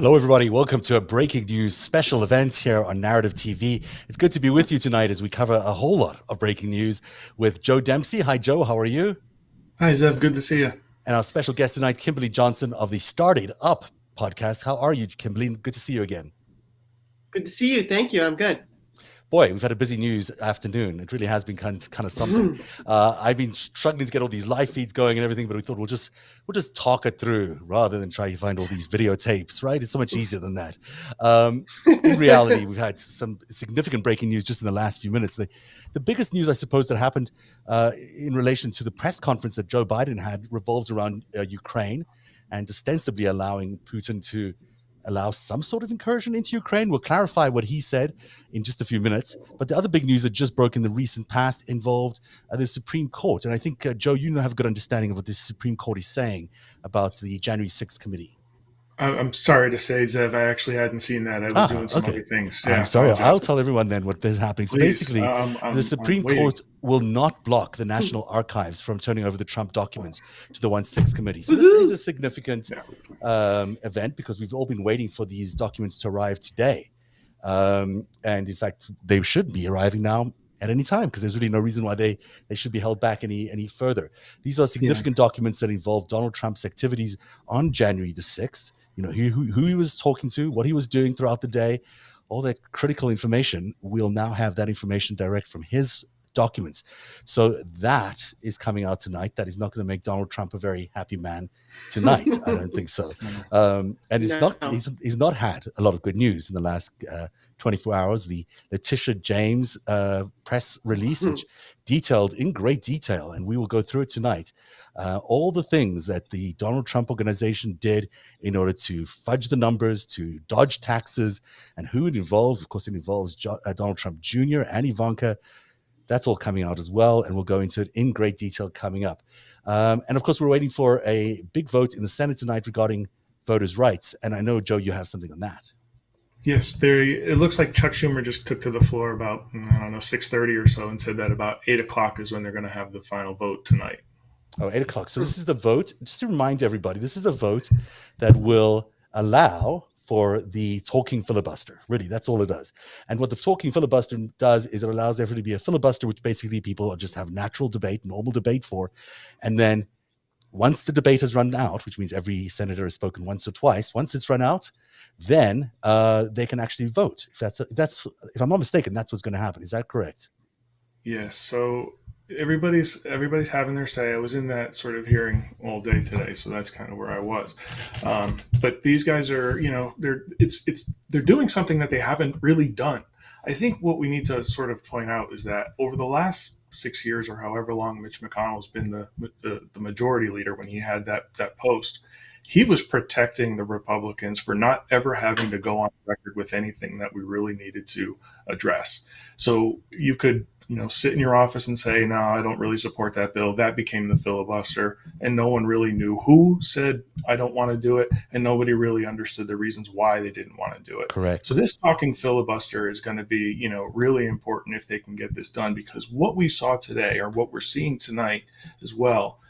Hello, everybody. Welcome to a breaking news special event here on Narativ TV. It's good to be with you tonight as we cover a whole lot of breaking news with Joe Dempsey. Hi, Joe. How are you? Hi, Zev. Good to see you. And our special guest tonight, Kimberley Johnson of the Started Up podcast. How are you, Kimberley? Good to see you again. Good to see you. Thank you. I'm good. Boy, we've had a busy news afternoon. It really has been kind of something. I've been struggling to get all these live feeds going and everything, but we thought we'll just talk it through rather than try to find all these videotapes. Right? It's so much easier than that. In reality, we've had some significant breaking news just in the last few minutes. The biggest news, I suppose, that happened in relation to the press conference that Joe Biden had revolves around Ukraine and ostensibly allowing Putin to allow some sort of incursion into Ukraine. We'll clarify what he said in just a few minutes. But the other big news that just broke in the recent past involved the Supreme Court. And I think, Joe, you have a good understanding of what the Supreme Court is saying about the January 6th committee. I'm sorry to say, Zev, I actually hadn't seen that. I was doing some other things. Yeah, I'm sorry. I'll tell everyone then what is happening. So Please, basically, the Supreme Court will not block the National Archives from turning over the Trump documents to the 1-6 committee. So this is a significant event because we've all been waiting for these documents to arrive today. And in fact, they should be arriving now at any time because there's really no reason why they should be held back any further. These are significant documents that involve Donald Trump's activities on January the 6th. You know, who he was talking to, what he was doing throughout the day, all that critical information. We'll now have that information direct from his documents. So that is coming out tonight. That is not going to make Donald Trump a very happy man tonight. I don't think so. And he's not had a lot of good news in the last 24 hours. The Letitia James press release, which detailed in great detail, and we will go through it tonight, all the things that the Donald Trump organization did in order to fudge the numbers, to dodge taxes, and who it involves. Of course, it involves Donald Trump Jr. and Ivanka. That's all coming out as well, and we'll go into it in great detail coming up. And of course, we're waiting for a big vote in the Senate tonight regarding voters' rights. And I know, Joe, you have something on that. Yes, it looks like Chuck Schumer just took to the floor about, 6:30 or so and said that about 8 o'clock is when they're going to have the final vote tonight. Oh, 8 o'clock. So this is the vote. Just to remind everybody, this is a vote that will allow for the talking filibuster. Really, that's all it does. And what the talking filibuster does is it allows there to be a filibuster, which basically people just have natural debate, normal debate for. And then once the debate has run out, which means every senator has spoken once or twice, once it's run out, then they can actually vote. If I'm not mistaken, that's what's going to happen. Is that correct? Yes. So everybody's having their say. I was in that sort of hearing all day today, so that's kind of where I was. But these guys are, they're doing something that they haven't really done. I think what we need to sort of point out is that over the last 6 years or however long Mitch McConnell's been the majority leader when he had that post, he was protecting the Republicans for not ever having to go on record with anything that we really needed to address. So you could, sit in your office and say, no, I don't really support that bill. That became the filibuster. And no one really knew who said, I don't want to do it. And nobody really understood the reasons why they didn't want to do it. Correct. So this talking filibuster is going to be, really important if they can get this done, because what we saw today, or what we're seeing tonight as well,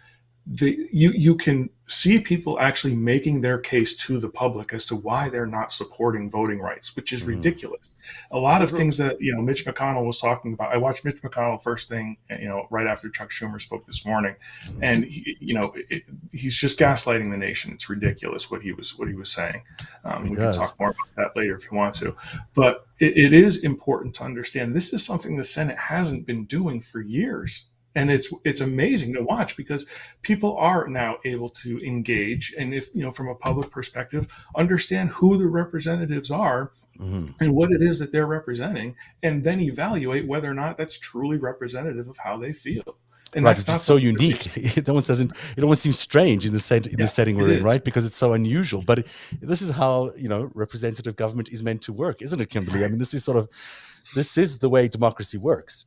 you can see people actually making their case to the public as to why they're not supporting voting rights, which is ridiculous. A lot of things that Mitch McConnell was talking about. I watched Mitch McConnell first thing, right after Chuck Schumer spoke this morning, and he's just gaslighting the nation. It's ridiculous what he was saying. We can talk more about that later if you want to, but it is important to understand this is something the Senate hasn't been doing for years. And it's amazing to watch because people are now able to engage, and if from a public perspective, understand who the representatives are and what it is that they're representing, and then evaluate whether or not that's truly representative of how they feel. And right, it's not so unique. It almost seems strange in the setting we're in, right? Because it's so unusual. But this is how representative government is meant to work, isn't it, Kimberley? I mean, this is the way democracy works.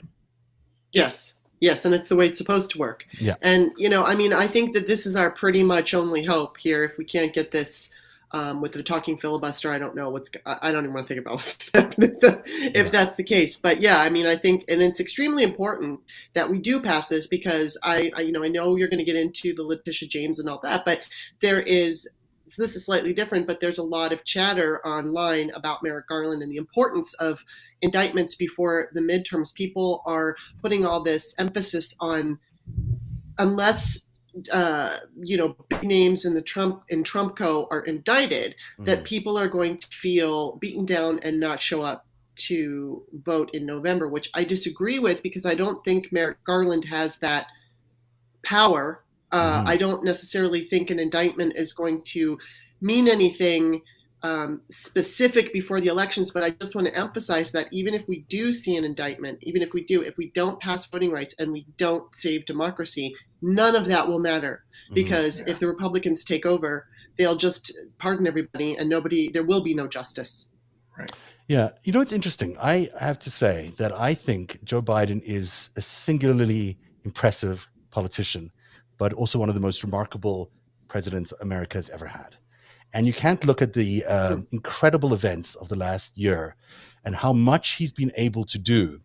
Yes, and it's the way it's supposed to work. Yeah. And, I think that this is our pretty much only hope here. If we can't get this with the talking filibuster, I don't know I don't even want to think about what's going to happen if that's the case. But yeah, I think, and it's extremely important that we do pass this because I know you're going to get into the Letitia James and all that, but there is So this is slightly different, but there's a lot of chatter online about Merrick Garland and the importance of indictments before the midterms. People are putting all this emphasis on, unless big names in Trumpco are indicted, that people are going to feel beaten down and not show up to vote in November, which I disagree with, because I don't think Merrick Garland has that power. I don't necessarily think an indictment is going to mean anything specific before the elections, but I just want to emphasize that even if we do see an indictment, if we don't pass voting rights and we don't save democracy, none of that will matter, because if the Republicans take over, they'll just pardon everybody and there will be no justice. Right. Yeah. It's interesting. I have to say that I think Joe Biden is a singularly impressive politician, but also one of the most remarkable presidents America has ever had. And you can't look at the incredible events of the last year and how much he's been able to do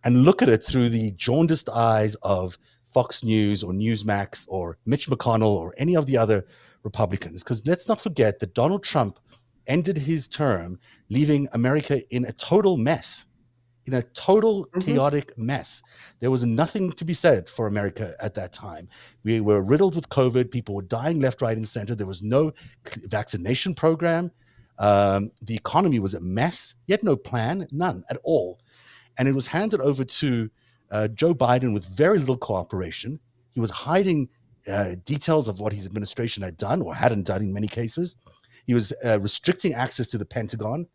and look at it through the jaundiced eyes of Fox News or Newsmax or Mitch McConnell or any of the other Republicans. Because let's not forget that Donald Trump ended his term leaving America in a total mess. In a total chaotic mess. There was nothing to be said for America at that time. We were riddled with COVID. People were dying left, right, and center. There was no vaccination program. The economy was a mess. Yet no plan, none at all. And it was handed over to Joe Biden with very little cooperation. He was hiding details of what his administration had done or hadn't done in many cases. He was restricting access to the Pentagon.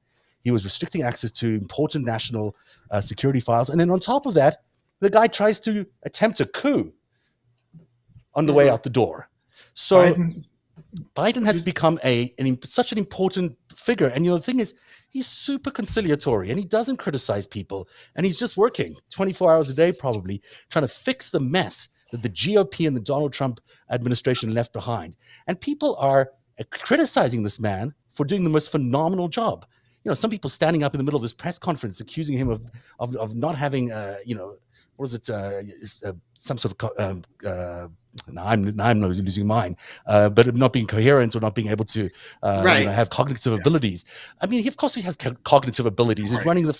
He was restricting access to important national security files. And then on top of that, the guy tries to attempt a coup on the way out the door. So Biden has become such an important figure. And the thing is, he's super conciliatory and he doesn't criticize people. And he's just working 24 hours a day, probably, trying to fix the mess that the GOP and the Donald Trump administration left behind. And people are criticizing this man for doing the most phenomenal job. Some people standing up in the middle of this press conference accusing him of not having, some sort of, now I'm losing mine, but of not being coherent or not being able to have cognitive abilities. I mean, of course he has cognitive abilities. He's running the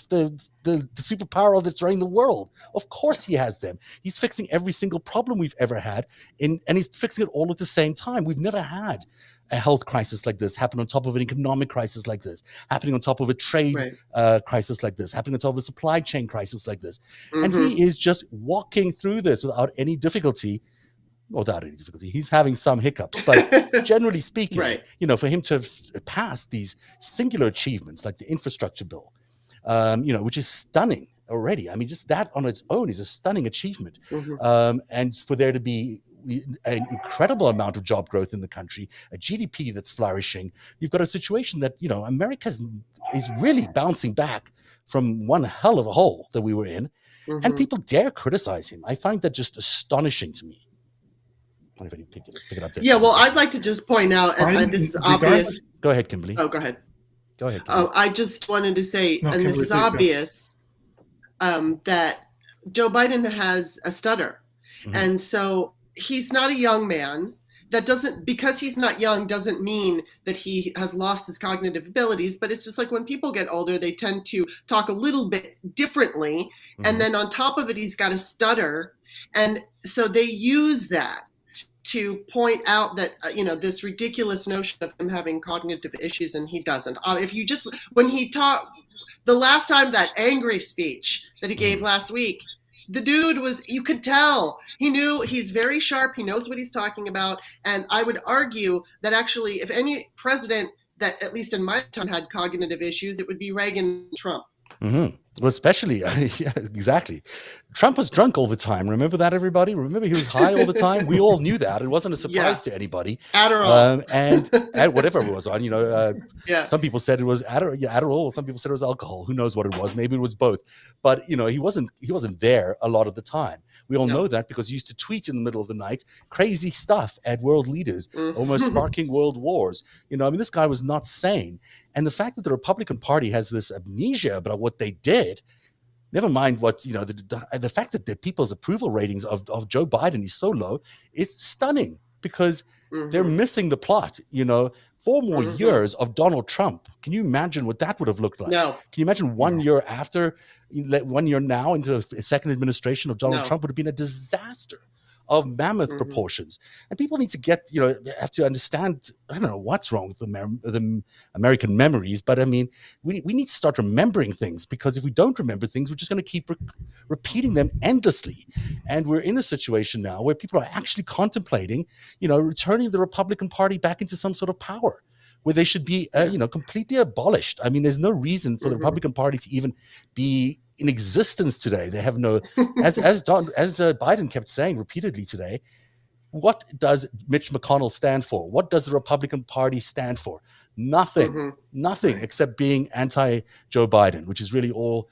superpower that's running the world. Of course he has them. He's fixing every single problem we've ever had, and he's fixing it all at the same time. We've never had a health crisis like this happen on top of an economic crisis like this, happening on top of a trade crisis like this, happening on top of a supply chain crisis like this. And he is just walking through this without any difficulty. Without any difficulty. He's having some hiccups, but generally speaking, for him to have passed these singular achievements like the infrastructure bill, which is stunning already. I mean, just that on its own is a stunning achievement. And for there to be an incredible amount of job growth in the country, a GDP that's flourishing, you've got a situation that, America is really bouncing back from one hell of a hole that we were in, and people dare criticize him. I find that just astonishing to me. I wonder if I can pick it up there. Yeah, well, I'd like to just point out, and this is obvious. Go ahead, Kimberly. Oh, go ahead. Go ahead, Kimberly. Oh, I just wanted to say, and this is obvious, that Joe Biden has a stutter. And so he's not a young man. That doesn't, because he's not young, doesn't mean that he has lost his cognitive abilities, but it's just like when people get older, they tend to talk a little bit differently. And then on top of it, he's got a stutter. And so they use that to point out that, this ridiculous notion of him having cognitive issues, and he doesn't. When he talked, the last time, that angry speech that he gave last week, the dude you could tell, he's very sharp. He knows what he's talking about. And I would argue that actually, if any president that, at least in my time, had cognitive issues, it would be Reagan and Trump. Well, especially, yeah, exactly. Trump was drunk all the time. Remember that, everybody? Remember he was high all the time? We all knew that. It wasn't a surprise to anybody. Adderall. And whatever it was on, some people said it was Adderall. Some people said it was alcohol. Who knows what it was? Maybe it was both. But, he wasn't there a lot of the time. We all know that because he used to tweet in the middle of the night crazy stuff at world leaders, almost sparking world wars. This guy was not sane. And the fact that the Republican Party has this amnesia about what they did, never mind what, the fact that the people's approval ratings of Joe Biden is so low is stunning, because They're missing the plot. 4 more years of Donald Trump. Can you imagine what that would have looked like? No. Can you imagine 1 year after, 1 year now into the second administration of Donald Trump would have been a disaster of mammoth proportions. And people need to have to understand, I don't know what's wrong with the American memories, but I mean, we need to start remembering things, because if we don't remember things, we're just going to keep repeating them endlessly. And we're in a situation now where people are actually contemplating, returning the Republican Party back into some sort of power, where they should be, completely abolished. I mean, there's no reason for the Republican Party to even be in existence today. They have no, as Biden kept saying repeatedly today, what does Mitch McConnell stand for? What does the Republican Party stand for? Nothing, nothing except being anti-Joe Biden, which is really all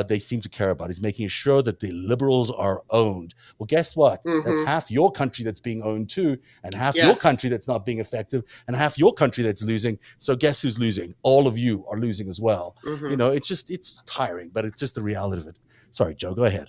they seem to care about, is making sure that the liberals are owned. Well, guess what? That's half your country that's being owned too, and half your country that's not being effective, and half your country that's losing. So guess who's losing? All of you are losing as well. It's tiring, but it's just the reality of it. Sorry, Joe, go ahead.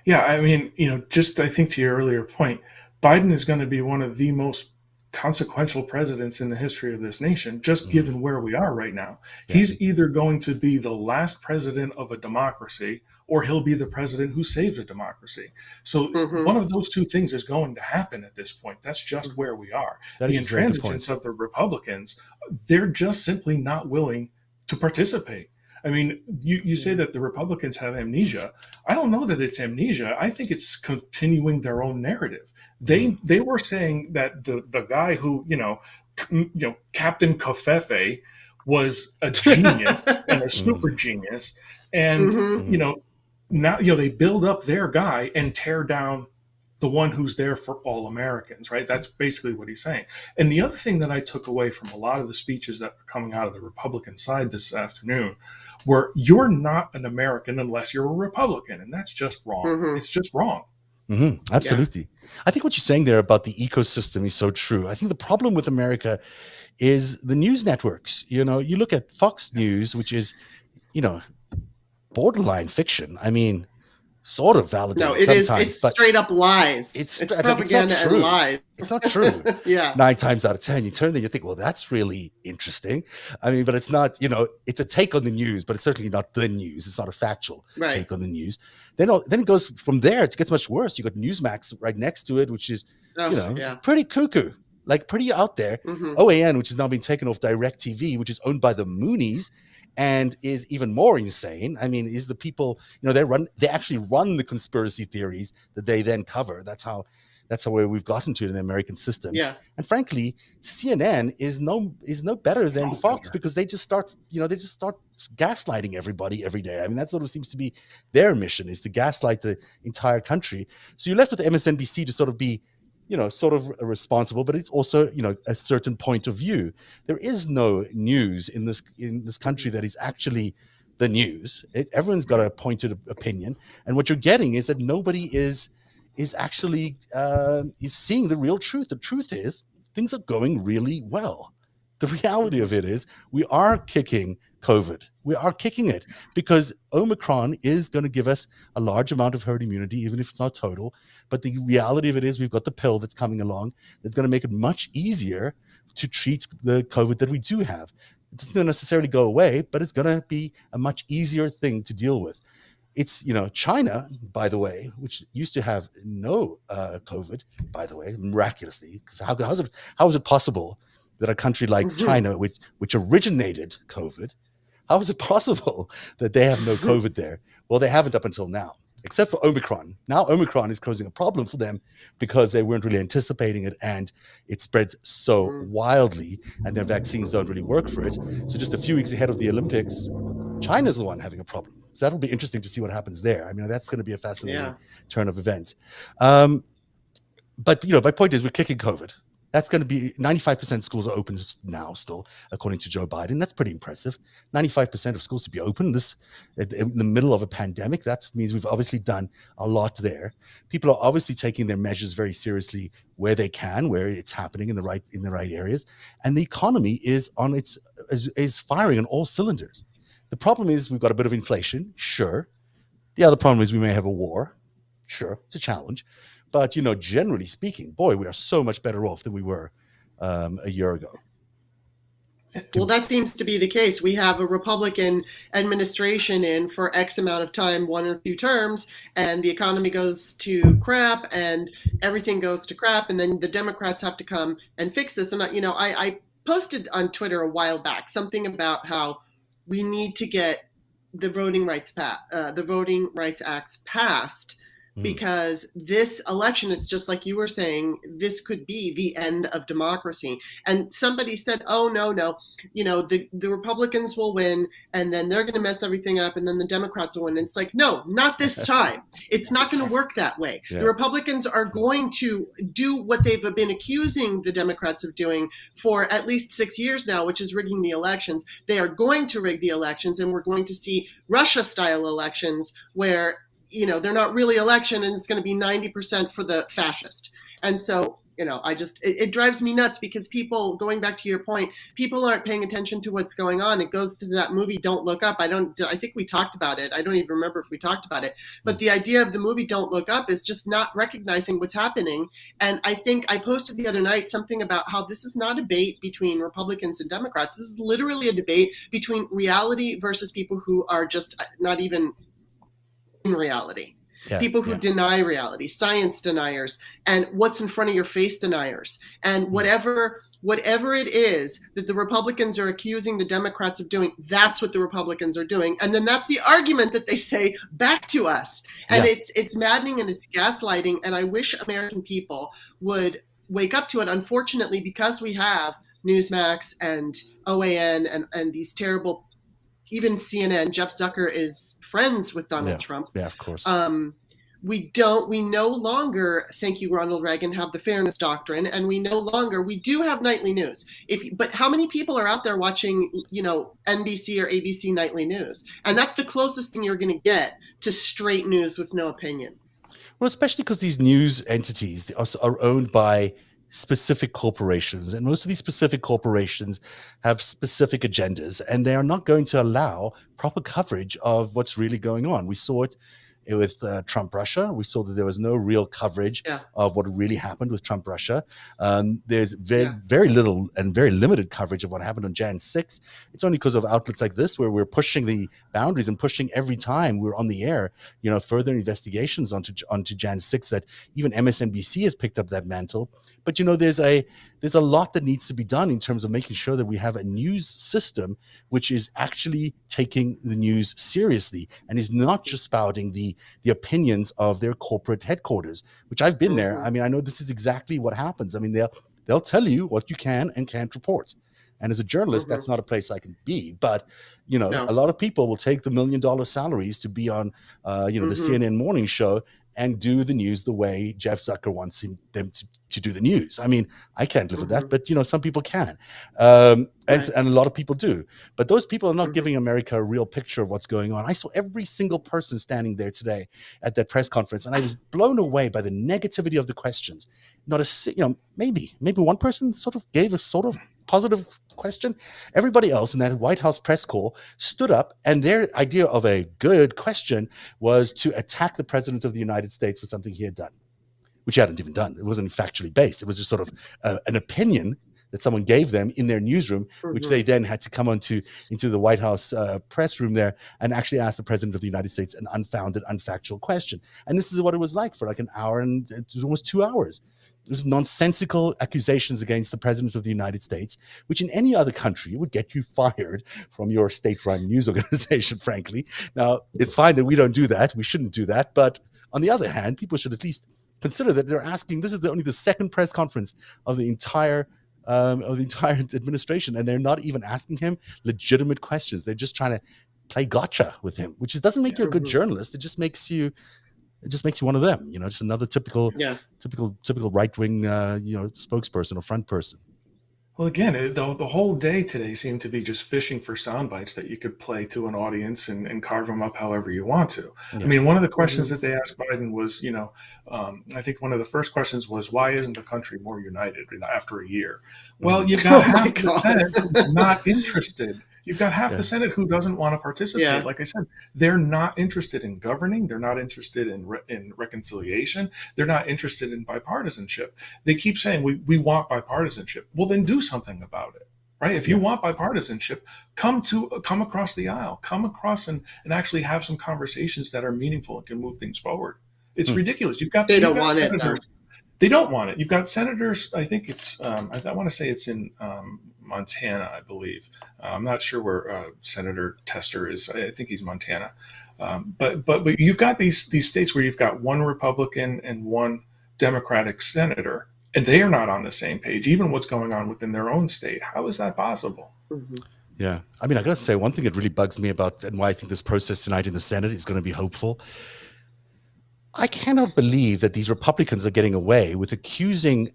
Yeah, I mean, I think to your earlier point, Biden is going to be one of the most consequential presidents in the history of this nation, just given where we are right now. Yeah. He's either going to be the last president of a democracy, or he'll be the president who saved a democracy. So one of those two things is going to happen at this point. That's just where we are. The intransigence of the Republicans, they're just simply not willing to participate. I mean, you say that the Republicans have amnesia. I don't know that it's amnesia. I think it's continuing their own narrative. They were saying that the guy who, Captain Covfefe was a genius and a super genius. And, now, they build up their guy and tear down the one who's there for all Americans, right? That's basically what he's saying. And the other thing that I took away from a lot of the speeches that were coming out of the Republican side this afternoon were, you're not an American unless you're a Republican. And that's just wrong. It's just wrong. Absolutely. Yeah. I think what you're saying there about the ecosystem is so true. I think the problem with America is the news networks. You look at Fox News, which is, borderline fiction. I mean, sort of validated. No, it sometimes, is. It's straight up lies. It's propaganda and lies. It's not true. Yeah. 9 times out of 10, you turn there, you think, well, that's really interesting. I mean, but it's not. It's a take on the news, but it's certainly not the news. It's not a factual take on the news. Then it goes from there. It gets much worse. You got Newsmax right next to it, which is pretty cuckoo, like pretty out there. OAN, which has now been taken off DirecTV, which is owned by the Moonies, and is even more insane. I mean, is the people, they actually run the conspiracy theories that they then cover. That's how where we've gotten to in the American system. Yeah. And frankly, CNN is no better than Fox, because they just start gaslighting everybody every day. I mean, that sort of seems to be their mission, is to gaslight the entire country. So you're left with MSNBC to sort of be, sort of responsible, but it's also, a certain point of view. There is no news in this country that is actually the news. Everyone's got a pointed opinion, and what you're getting is that nobody is actually is seeing the real truth. The truth is things are going really well. The reality of it is we are kicking COVID. We are kicking it because Omicron is going to give us a large amount of herd immunity, even if it's not total. But the reality of it is we've got the pill that's coming along that's going to make it much easier to treat the COVID that we do have. It doesn't necessarily go away, but it's going to be a much easier thing to deal with. It's, China, by the way, which used to have no COVID, by the way, miraculously, because how is it possible that a country like China, which originated COVID, how is it possible that they have no COVID there? Well, they haven't up until now, except for Omicron. Now Omicron is causing a problem for them because they weren't really anticipating it, and it spreads so wildly, and their vaccines don't really work for it. So just a few weeks ahead of the Olympics, China's the one having a problem. So that'll be interesting to see what happens there. I mean, that's going to be a fascinating turn of events. But, my point is we're kicking COVID. That's going to be 95% of schools are open now still, according to Joe Biden. That's pretty impressive. 95% of schools to be open in the middle of a pandemic. That means we've obviously done a lot there. People are obviously taking their measures very seriously where they can, where it's happening in the right areas. And the economy is firing on all cylinders. The problem is we've got a bit of inflation, sure. The other problem is we may have a war. Sure, it's a challenge. But, generally speaking, boy, we are so much better off than we were a year ago. Well, that seems to be the case. We have a Republican administration in for X amount of time, 1 or 2 terms, and the economy goes to crap and everything goes to crap. And then the Democrats have to come and fix this. And, I posted on Twitter a while back something about how we need to get the Voting Rights Act passed, because this election, it's just like you were saying, this could be the end of democracy. And somebody said, oh, no, the Republicans will win, and then they're going to mess everything up, and then the Democrats will win. And it's like, no, not this time. It's not going to work that way. Yeah. The Republicans are going to do what they've been accusing the Democrats of doing for at least 6 years now, which is rigging the elections. They are going to rig the elections, and we're going to see Russia-style elections where they're not really election, and it's going to be 90% for the fascist. And so, it drives me nuts, because people, going back to your point, people aren't paying attention to what's going on. It goes to that movie, Don't Look Up. I think we talked about it. I don't even remember if we talked about it, but the idea of the movie Don't Look Up is just not recognizing what's happening. And I think I posted the other night something about how this is not a debate between Republicans and Democrats. This is literally a debate between reality versus people who are just not even in reality. Yeah, people who deny reality, science deniers, and what's in front of your face deniers, and whatever it is that the Republicans are accusing the Democrats of doing, that's what the Republicans are doing. And then that's the argument that they say back to us. And it's maddening, and it's gaslighting. And I wish American people would wake up to it. Unfortunately, because we have Newsmax and OAN and these terrible, even CNN, Jeff Zucker is friends with Donald Trump. Yeah, of course. We no longer, thank you, Ronald Reagan, have the fairness doctrine, and we do have nightly news. But how many people are out there watching, NBC or ABC nightly news? And that's the closest thing you're going to get to straight news with no opinion. Well, especially because these news entities are owned by specific corporations, and most of these specific corporations have specific agendas, and they are not going to allow proper coverage of what's really going on. We saw it with Trump Russia. We saw that there was no real coverage of what really happened with Trump Russia. There's very little and very limited coverage of what happened on Jan 6. It's only because of outlets like this where we're pushing the boundaries and pushing every time we're on the air, further investigations onto Jan 6, that even MSNBC has picked up that mantle. But there's a lot that needs to be done in terms of making sure that we have a news system which is actually taking the news seriously and is not just spouting the opinions of their corporate headquarters, which I've been there. I mean, I know this is exactly what happens. I mean, they'll tell you what you can and can't report. And as a journalist, that's not a place I can be. But, a lot of people will take the $1 million salaries to be on, the CNN morning show and do the news the way Jeff Zucker wants them to do the news. I mean, I can't live with that, but some people can, and a lot of people do. But those people are not giving America a real picture of what's going on. I saw every single person standing there today at that press conference, and I was blown away by the negativity of the questions. Not maybe one person sort of gave a sort of positive question. Everybody else in that White House press call stood up, and their idea of a good question was to attack the president of the United States for something he had done, which he hadn't even done. It wasn't factually based. It was just sort of an opinion that someone gave them in their newsroom, which they then had to come into the White House press room there and actually ask the president of the United States an unfounded, unfactual question. And this is what it was like for like an hour and almost 2 hours. It was nonsensical accusations against the president of the United States, which in any other country would get you fired from your state-run news organization, frankly. Now, it's fine that we don't do that. We shouldn't do that. But on the other hand, people should at least consider that they're asking, this is only the second press conference of the entire administration, and they're not even asking him legitimate questions. They're just trying to play gotcha with him, which doesn't make you a good journalist. It just makes you one of them, just another typical right-wing, spokesperson or front person. Well, again, the whole day today seemed to be just fishing for sound bites that you could play to an audience and carve them up however you want to. I Yeah. mean, one of the questions Mhm. that they asked Biden was, I think one of the first questions was, why isn't the country more united after a year? Well, Mhm. you've got Oh my half the Senate who's God. not interested. You've got half Yeah. the Senate who doesn't want to participate. Yeah. Like I said, they're not interested in governing. They're not interested in reconciliation. They're not interested in bipartisanship. They keep saying we want bipartisanship. Well, then do something about it, right? If you Yeah. want bipartisanship, come across the aisle, come across and actually have some conversations that are meaningful and can move things forward. It's Hmm. ridiculous. They You've don't got want it though. senators. They don't want it. You've got senators. I think it's. I want to say it's in Montana, I believe. I'm not sure where Senator Tester is. I think he's Montana. But you've got these states where you've got one Republican and one Democratic senator, and they are not on the same page. Even what's going on within their own state. How is that possible? Mhm. Yeah. I mean, I got to say, one thing that really bugs me about and why I think this process tonight in the Senate is going to be hopeful. I cannot believe that these Republicans are getting away with accusing,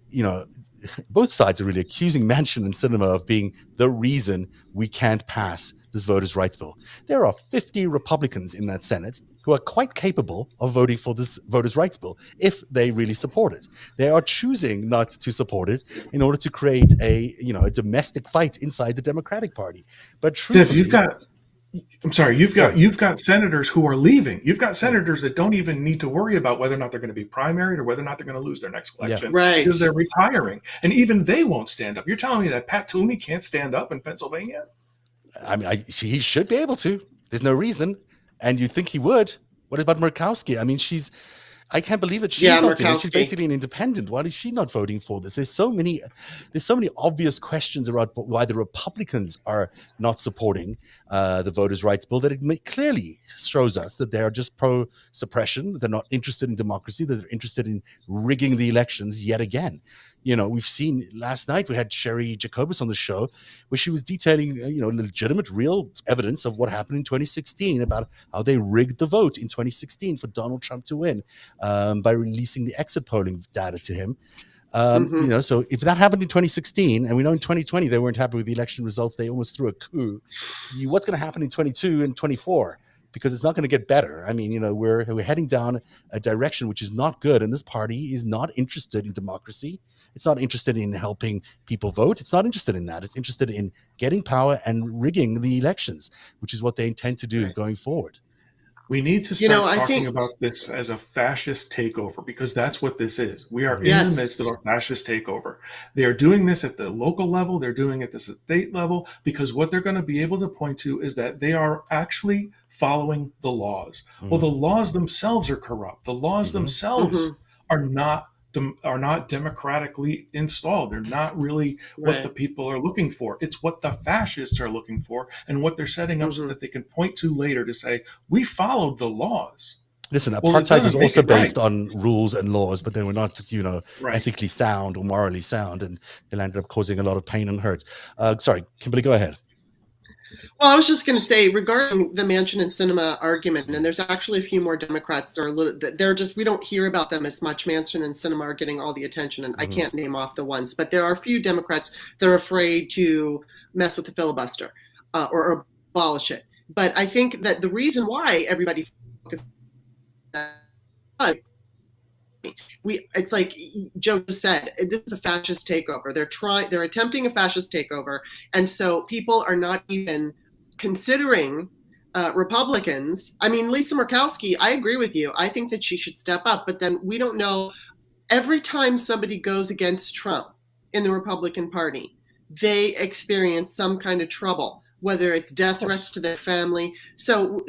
both sides are really accusing Manchin and Sinema of being the reason we can't pass this voters' rights bill. There are 50 Republicans in that Senate who are quite capable of voting for this voters' rights bill if they really support it. They are choosing not to support it in order to create a domestic fight inside the Democratic Party. But Tiff, truthfully, I'm sorry, you've go got ahead. you've got senators who are leaving. You've got Yeah. senators that don't even need to worry about whether or not they're going to be primaried or whether or not they're going to lose their next Yeah. election Right. because they're retiring. And even they won't stand up. You're telling me that Pat Toomey can't stand up in Pennsylvania? I mean, he should be able to. There's no reason. And you'd think he would. What about Murkowski? I mean, I can't believe that she's Yeah, not doing it. She's Murkowski. basically an independent. Why is she not voting for this? There's so many obvious questions about why the Republicans are not supporting the voters' rights bill that it clearly shows us that they are just pro-suppression. They're not interested in democracy. That they're interested in rigging the elections yet again. We've seen last night we had Sherry Jacobus on the show where she was detailing legitimate, real evidence of what happened in 2016 about how they rigged the vote in 2016 for Donald Trump to win. By releasing the exit polling data to him. Mhm. So if that happened in 2016, and we know in 2020 they weren't happy with the election results, they almost threw a coup. What's going to happen in 22 and 24? Because it's not going to get better. I mean, we're heading down a direction which is not good, and this party is not interested in democracy. It's not interested in helping people vote. It's not interested in that. It's interested in getting power and rigging the elections, which is what they intend to do Right. going forward. We need to start I talking think about this as a fascist takeover because that's what this is. We are Mhm. in the yes. midst of a fascist takeover. They are doing this at the local level, they're doing it at the state level because what they're going to be able to point to is that they are actually following the laws. Well, the Mhm. laws themselves are corrupt. The laws Mhm. themselves Mhm. are not democratically installed. They're not really what the Right. people are looking for. It's what the fascists are looking for and what they're setting up so Mhm. that they can point to later to say, we followed the laws. Listen, Well, it apartheid was doesn't make also it right. based on rules and laws, but they were not, Right. ethically sound or morally sound, and they ended up causing a lot of pain and hurt. Sorry, Kimberly, go ahead. Well, I was just going to say regarding the Manchin and Sinema argument, and there's actually a few more Democrats that are they're just, we don't hear about them as much. Manchin and Sinema are getting all the attention, and I Mhm. can't name off the ones, but there are a few Democrats that are afraid to mess with the filibuster or abolish it. But I think that the reason why everybody focuses on that, it's like Joe just said, this is a fascist takeover. They're attempting a fascist takeover, and so people are not even considering Republicans. I mean, Lisa Murkowski, I agree with you. I think that she should step up, but then we don't know. Every time somebody goes against Trump in the Republican Party, they experience some kind of trouble, whether it's death threats to their family. So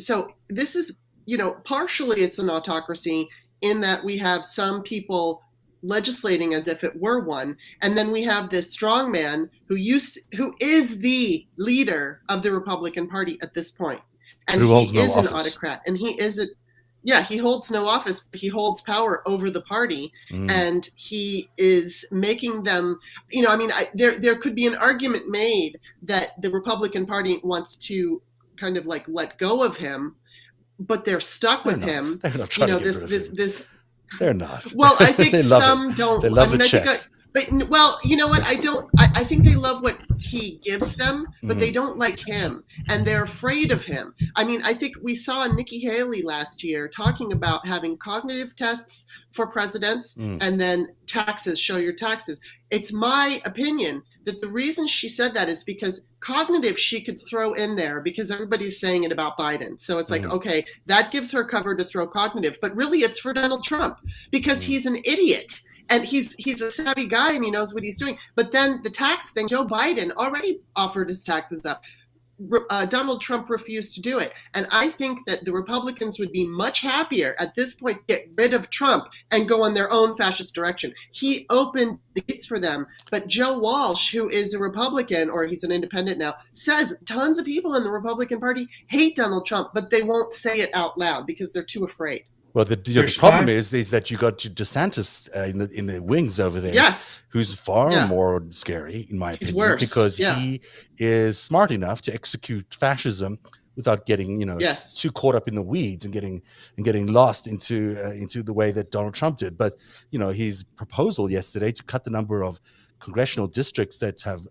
this is, partially it's an autocracy in that we have some people legislating as if it were one, and then we have this strong man who is the leader of the Republican Party at this point, and Who he holds no is an office. autocrat, and he isn't. Yeah, he holds no office, but he holds power over the party, and he is making them. There could be an argument made that the Republican Party wants to kind of like let go of him, but they're stuck with him. They're not trying to get rid of him. This. They're not. Well, I think They love some him. don't. They love I mean, the I think checks. But well, you know what? I think they love what he gives them, but they don't like him, and they're afraid of him. I mean, I think we saw Nikki Haley last year talking about having cognitive tests for presidents and then taxes. Show your taxes. It's my opinion that the reason she said that is because cognitive she could throw in there because everybody's saying it about Biden. So it's like, okay, that gives her cover to throw cognitive, but really it's for Donald Trump because he's an idiot. And he's a savvy guy and he knows what he's doing. But then the tax thing, Joe Biden already offered his taxes up. Donald Trump refused to do it. And I think that the Republicans would be much happier at this point to get rid of Trump and go in their own fascist direction. He opened the gates for them. But Joe Walsh, who is a Republican, or he's an independent now, says tons of people in the Republican Party hate Donald Trump, but they won't say it out loud because they're too afraid. Well, the problem is that you got DeSantis in the wings over there. Yes, who's far more scary, in my opinion, worse. Because he is smart enough to execute fascism without getting too caught up in the weeds and getting lost into the way that Donald Trump did. But his proposal yesterday to cut the number of congressional districts that have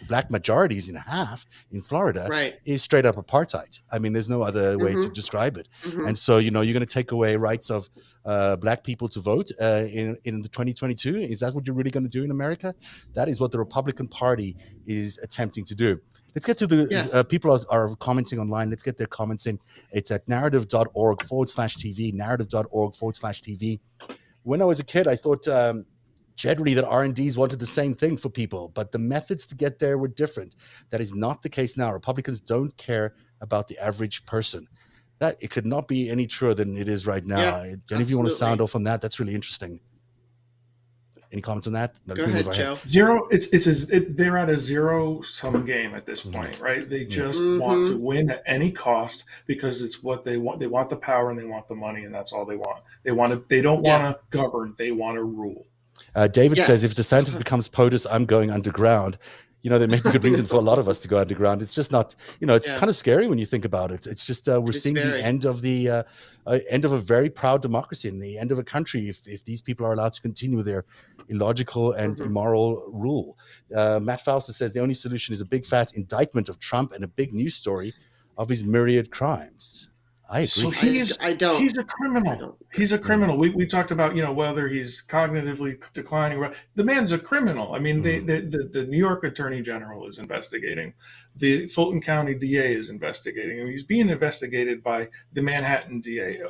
black majorities in half in Florida is straight up apartheid. I mean, there's no other way to describe it. And so, you're going to take away rights of black people to vote in the 2022. Is that what you're really going to do in America? That is what the Republican Party is attempting to do. Let's get to the people are commenting online. Let's get their comments in. It's at narrative.org/TV, narrative.org/TV. When I was a kid, I thought generally that R&Ds wanted the same thing for people, but the methods to get there were different. That is not the case now. Republicans don't care about the average person. That it could not be any truer than it is right now. Any of you want to sound off on that? That's really interesting. Any comments on that? Go ahead, Joe. Zero. They're at a zero-sum game at this point, right? They just want to win at any cost because it's what they want. They want the power and they want the money, and that's all they want. They don't want to govern. They want to rule. David says, if DeSantis becomes POTUS, I'm going underground. There may be good reason for a lot of us to go underground. It's just not, it's kind of scary when you think about it. It's just we're seeing the end of a very proud democracy and the end of a country if these people are allowed to continue their illogical and immoral rule. Matt Fausta says the only solution is a big fat indictment of Trump and a big news story of his myriad crimes. I agree. So he's a criminal. He's a criminal. We talked about whether he's cognitively declining. The man's a criminal. I mean, the New York Attorney General is investigating. The Fulton County DA is investigating. I mean, he's being investigated by the Manhattan DA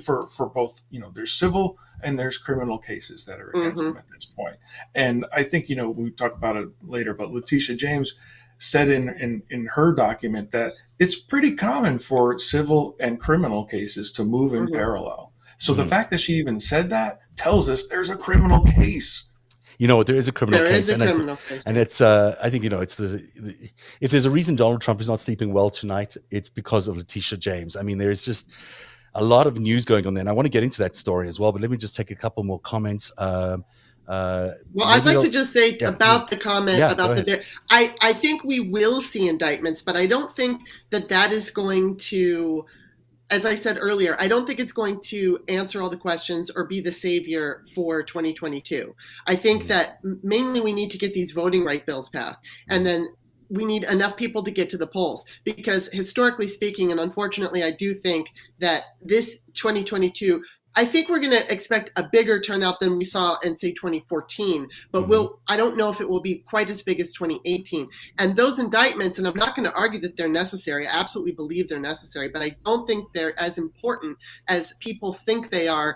for both. There's civil and there's criminal cases that are against him at this point. And I think we talk about it later, but Letitia James said in her document that it's pretty common for civil and criminal cases to move in parallel. So the fact that she even said that tells us there's a criminal case. There is a criminal case. And it's I think it's if there's a reason Donald Trump is not sleeping well tonight, it's because of Letitia James. I mean, there's just a lot of news going on there, and I want to get into that story as well. But let me just take a couple more comments. I'd like to just say about the comment about I think we will see indictments, but I don't think that is going to, as I said earlier, I don't think it's going to answer all the questions or be the savior for 2022. I think that mainly we need to get these voting right bills passed, and then we need enough people to get to the polls, because historically speaking, and unfortunately, I do think that this 2022, I think we're going to expect a bigger turnout than we saw in, say, 2014, but I don't know if it will be quite as big as 2018. And those indictments, and I'm not going to argue that they're necessary. I absolutely believe they're necessary, but I don't think they're as important as people think they are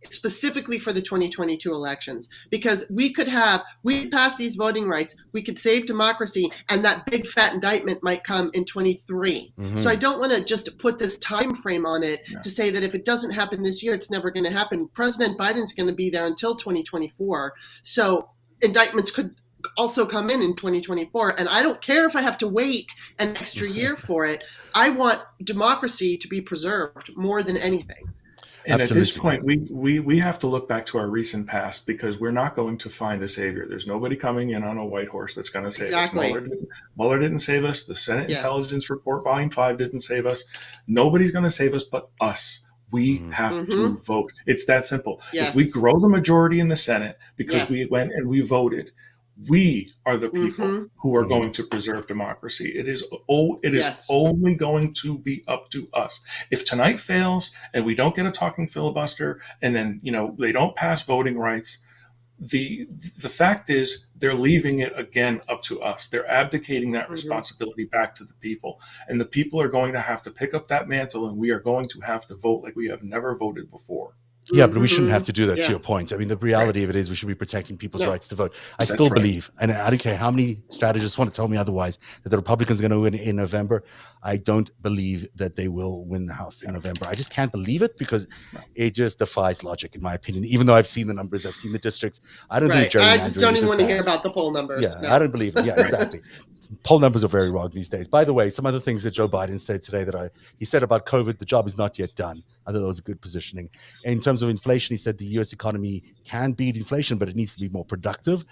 specifically for the 2022 elections, because we pass these voting rights, we could save democracy, and that big fat indictment might come in 23. So I don't want to just put this time frame on it to say that if it doesn't happen this year, it's never going to happen. President Biden's going to be there until 2024. So indictments could also come in 2024, and I don't care if I have to wait an extra year for it. I want democracy to be preserved more than anything. And Absolutely. At this point, we have to look back to our recent past, because we're not going to find a savior. There's nobody coming in on a white horse that's going to save us. Mueller didn't save us. The Senate Intelligence Report Volume 5 didn't save us. Nobody's going to save us but us. We have to vote. It's that simple. Yes. If we grow the majority in the Senate because Yes. we went and we voted, we are the people who are going to preserve democracy. It is only going to be up to us. If tonight fails and we don't get a talking filibuster, and then they don't pass voting rights, the fact is they're leaving it again up to us. They're abdicating that responsibility back to the people, and the people are going to have to pick up that mantle, and we are going to have to vote like we have never voted before. Yeah, but we shouldn't have to do that, to your point. I mean, the reality of it is we should be protecting people's rights to vote. I still believe, and I don't care how many strategists want to tell me otherwise, that the Republicans are going to win in November. I don't believe that they will win the House in November. I just can't believe it because it just defies logic, in my opinion. Even though I've seen the numbers, I've seen the districts. I don't think gerrymandering I just don't even want to bad. hear about the poll numbers. Yeah, I don't believe it. Yeah, exactly. Poll numbers are very wrong these days. By the way, some other things that Joe Biden said today he said about COVID, the job is not yet done. I thought that was a good positioning. In terms of inflation, he said the U.S. economy can beat inflation, but it needs to be more productive,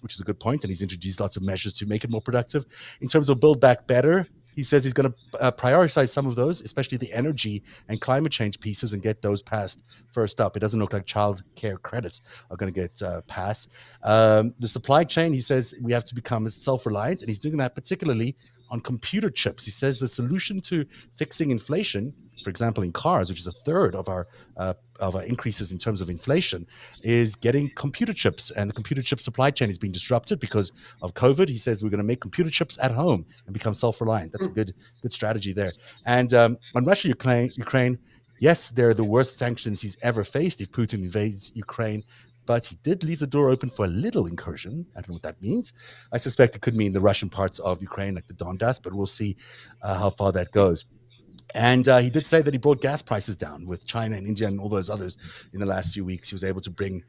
which is a good point. And he's introduced lots of measures to make it more productive. In terms of Build Back Better, he says he's going to prioritize some of those, especially the energy and climate change pieces, and get those passed first up. It doesn't look like child care credits are going to get passed. The supply chain, he says we have to become self-reliant, and he's doing that particularly on computer chips. He says the solution to fixing inflation, for example, in cars, which is a third of our increases in terms of inflation, is getting computer chips. And the computer chip supply chain is being disrupted because of COVID. He says we're going to make computer chips at home and become self-reliant. That's a good strategy there. And on Russia, Ukraine, yes, they're the worst sanctions he's ever faced if Putin invades Ukraine. But he did leave the door open for a little incursion. I don't know what that means. I suspect it could mean the Russian parts of Ukraine, like the Donbass, but we'll see how far that goes. And he did say that he brought gas prices down with China and India and all those others in the last few weeks. He was able to bring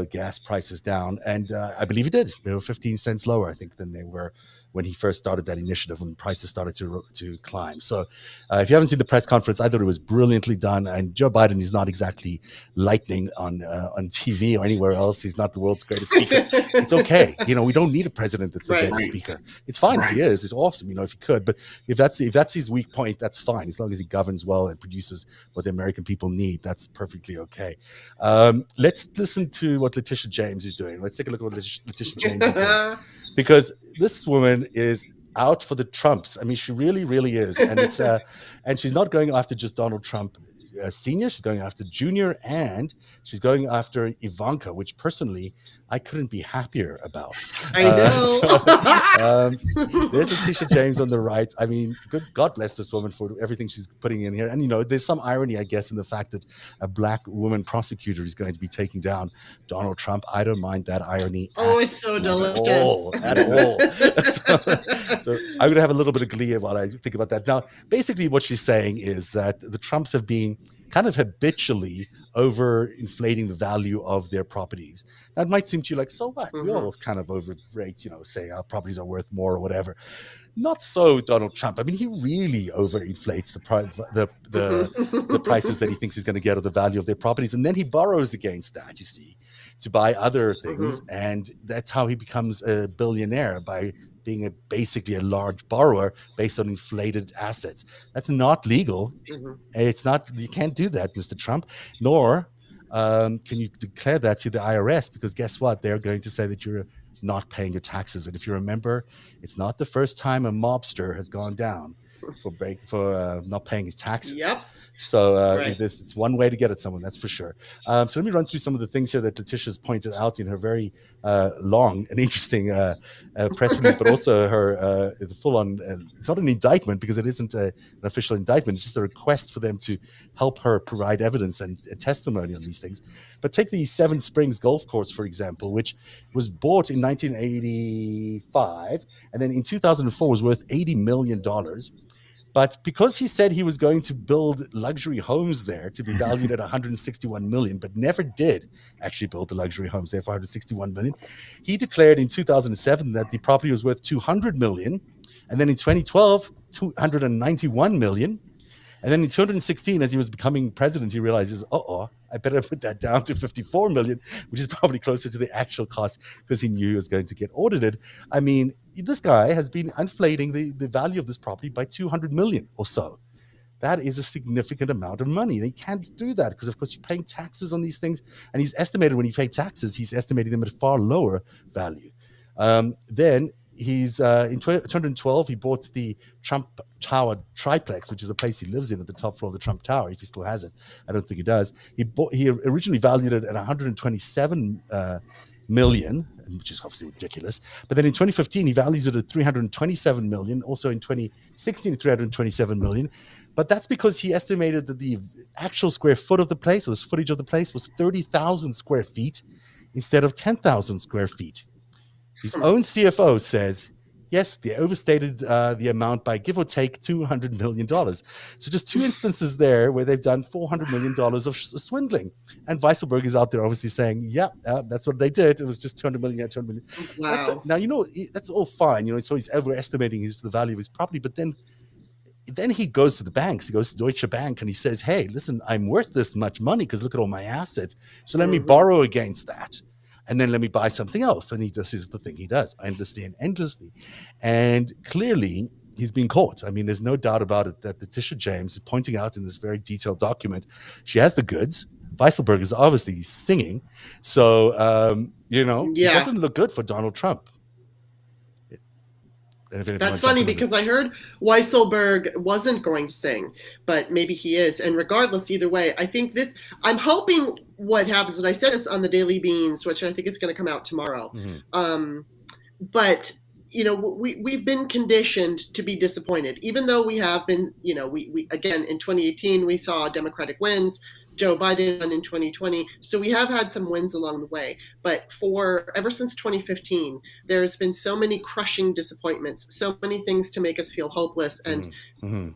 gas prices down. And I believe he did. They were 15 cents lower, I think, than they were when he first started that initiative, when prices started to climb. So if you haven't seen the press conference, I thought it was brilliantly done. And Joe Biden is not exactly lightning on TV or anywhere else. He's not the world's greatest speaker. It's okay. We don't need a president that's the greatest speaker. It's fine if he is. It's awesome, if he could. But if that's his weak point, that's fine. As long as he governs well and produces what the American people need, that's perfectly okay. Let's listen to what Letitia James is doing. Let's take a look at what Letitia James is doing. Because this woman is out for the Trumps. I mean, she really, really is. And it's and she's not going after just Donald Trump Senior. She's going after Junior, and she's going after Ivanka, which personally I couldn't be happier about. I know. There's Letitia James on the right. I mean, God bless this woman for everything she's putting in here. And there's some irony, I guess, in the fact that a black woman prosecutor is going to be taking down Donald Trump. I don't mind that irony. It's so delicious. At all. So I'm going to have a little bit of glee while I think about that. Now, basically what she's saying is that the Trumps have been kind of habitually overinflating the value of their properties. That might seem to you like, so what? We all kind of overrate, say our properties are worth more or whatever. Not so Donald Trump. I mean, he really overinflates the prices that he thinks he's going to get or the value of their properties. And then he borrows against that, you see, to buy other things. And that's how he becomes a billionaire, by being basically a large borrower based on inflated assets. That's not legal. It's not. You can't do that, Mr. Trump. Nor can you declare that to the IRS, because guess what? They're going to say that you're not paying your taxes. And if you remember, it's not the first time a mobster has gone down for not paying his taxes. Yep. So it's one way to get at someone, that's for sure. So let me run through some of the things here that Letitia's pointed out in her very long and interesting press release, but also her full-on, it's not an indictment because it isn't an official indictment. It's just a request for them to help her provide evidence and a testimony on these things. But take the Seven Springs Golf Course, for example, which was bought in 1985, and then in 2004 was worth $80 million. But because he said he was going to build luxury homes there to be valued at 161 million, but never did actually build the luxury homes there for 161 million, he declared in 2007 that the property was worth 200 million. And then in 2012, 291 million. And then in 2016, as he was becoming president, he realizes, I better put that down to 54 million, which is probably closer to the actual cost, because he knew he was going to get audited. I mean, this guy has been inflating the value of this property by 200 million or so. That is a significant amount of money. And he can't do that because, of course, you're paying taxes on these things. And he's estimated when he paid taxes, he's estimating them at a far lower value. Then he's in 2012, he bought the Trump Tower triplex, which is the place he lives in at the top floor of the Trump Tower, if he still has it. I don't think he does. He originally valued it at 127 million, which is obviously ridiculous. But then in 2015, he values it at 327 million. Also in 2016, 327 million. But that's because he estimated that the actual square foot of the place, or the footage of the place, was 30,000 square feet instead of 10,000 square feet. His own CFO says, yes, they overstated the amount by give or take $200 million. So just two instances there where they've done $400 million of swindling. And Weisselberg is out there obviously saying, yeah, that's what they did. It was just $200 million, $200 million. Wow. Now, that's all fine. So he's overestimating the value of his property. But then he goes to the banks. He goes to Deutsche Bank and he says, hey, listen, I'm worth this much money because look at all my assets. So let me borrow against that. And then let me buy something else. And this is the thing he does endlessly and endlessly. And clearly, he's been caught. I mean, there's no doubt about it that Letitia James is pointing out in this very detailed document, she has the goods. Weisselberg is obviously singing. So, it doesn't look good for Donald Trump. That's funny because I heard Weisselberg wasn't going to sing, but maybe he is. And regardless, either way, I think I'm hoping what happens, and I said this on the Daily Beans, which I think is going to come out tomorrow. But, we've been conditioned to be disappointed, even though we have been, we again, in 2018, we saw Democratic wins. Joe Biden in 2020. So we have had some wins along the way. But ever since 2015, there's been so many crushing disappointments, so many things to make us feel hopeless. And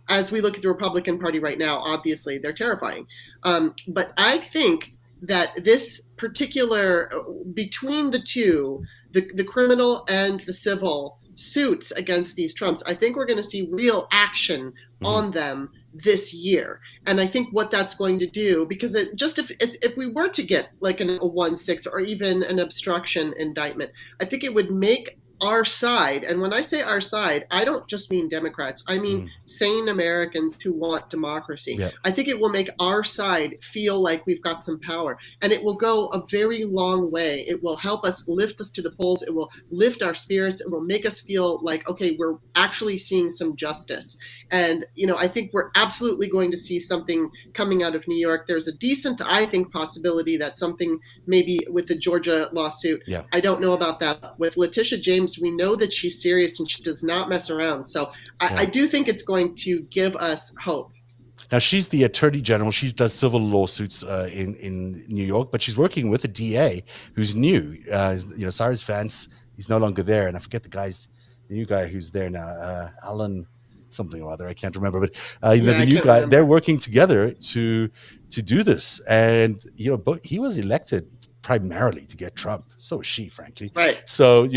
as we look at the Republican Party right now, obviously they're terrifying. But I think that this particular, between the two, the criminal and the civil suits against these Trumps, I think we're going to see real action on them this year. And I think what that's going to do, because if we were to get like a 1-6 or even an obstruction indictment, I think it would make our side, and when I say our side, I don't just mean Democrats, I mean sane Americans who want democracy. Yeah. I think it will make our side feel like we've got some power, and it will go a very long way. It will help us, lift us to the polls. It will lift our spirits. It will make us feel like, okay, we're actually seeing some justice. And, I think we're absolutely going to see something coming out of New York. There's a decent, I think, possibility that something maybe with the Georgia lawsuit. Yeah. I don't know about that. With Letitia James, we know that she's serious and she does not mess around. So I do think it's going to give us hope. Now, she's the attorney general. She does civil lawsuits in New York, but she's working with a DA who's new. Cyrus Vance, he's no longer there. And I forget the new guy who's there now, Alan something or other. I can't remember. But the new guy, they're working together to do this. And, but he was elected primarily to get Trump. So was she, frankly. Right. So,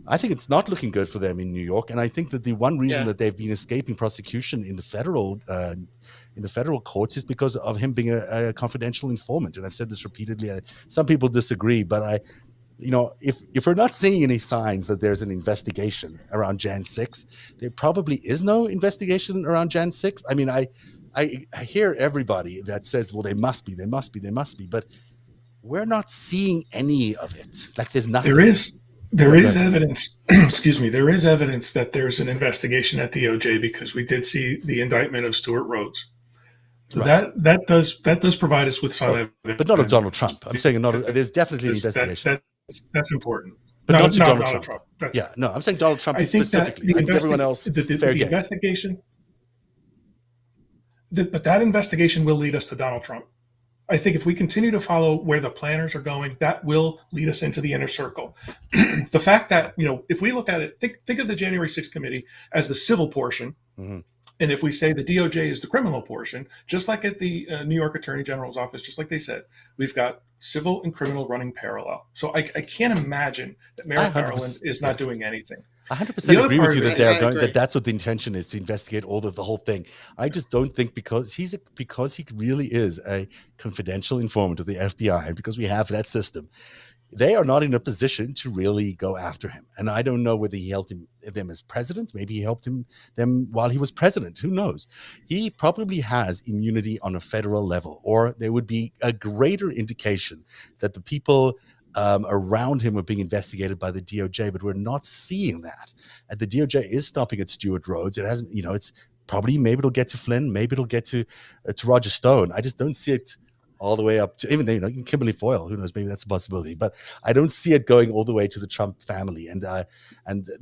I think it's not looking good for them in New York. And I think that the one reason that they've been escaping prosecution in the federal courts is because of him being a confidential informant. And I've said this repeatedly. Some people disagree, but if we're not seeing any signs that there's an investigation around Jan 6, there probably is no investigation around Jan 6. I mean, I hear everybody that says, well, there must be. But we're not seeing any of it. Like there's nothing. There is evidence. Excuse me. There is evidence that there's an investigation at DOJ because we did see the indictment of Stuart Rhodes. Right. That does provide us with some evidence, but not of Donald Trump. I'm saying there's definitely an investigation. That's important, but not to Donald Trump. I'm saying Donald Trump specifically. Everyone else, the investigation. But that investigation will lead us to Donald Trump. I think if we continue to follow where the planners are going, that will lead us into the inner circle. The fact that, if we look at it, think of the January 6th committee as the civil portion. Mm-hmm. And if we say the DOJ is the criminal portion, just like at the New York Attorney General's office, just like they said, we've got civil and criminal running parallel. So I can't imagine that Merrick Garland is not doing anything. I 100% agree with you that that's what the intention is, to investigate the whole thing. I just don't think because he really is a confidential informant of the FBI, and because we have that system, they are not in a position to really go after him. And I don't know whether he helped them as president. Maybe he helped them while he was president. Who knows? He probably has immunity on a federal level, or there would be a greater indication that the people around him are being investigated by the DOJ, but we're not seeing that. And the DOJ is stopping at Stewart Rhodes. It hasn't, it's probably, maybe it'll get to Flynn, maybe it'll get to Roger Stone. I just don't see it all the way up to even Kimberley Foyle. Who knows? Maybe that's a possibility, but I don't see it going all the way to the Trump family, and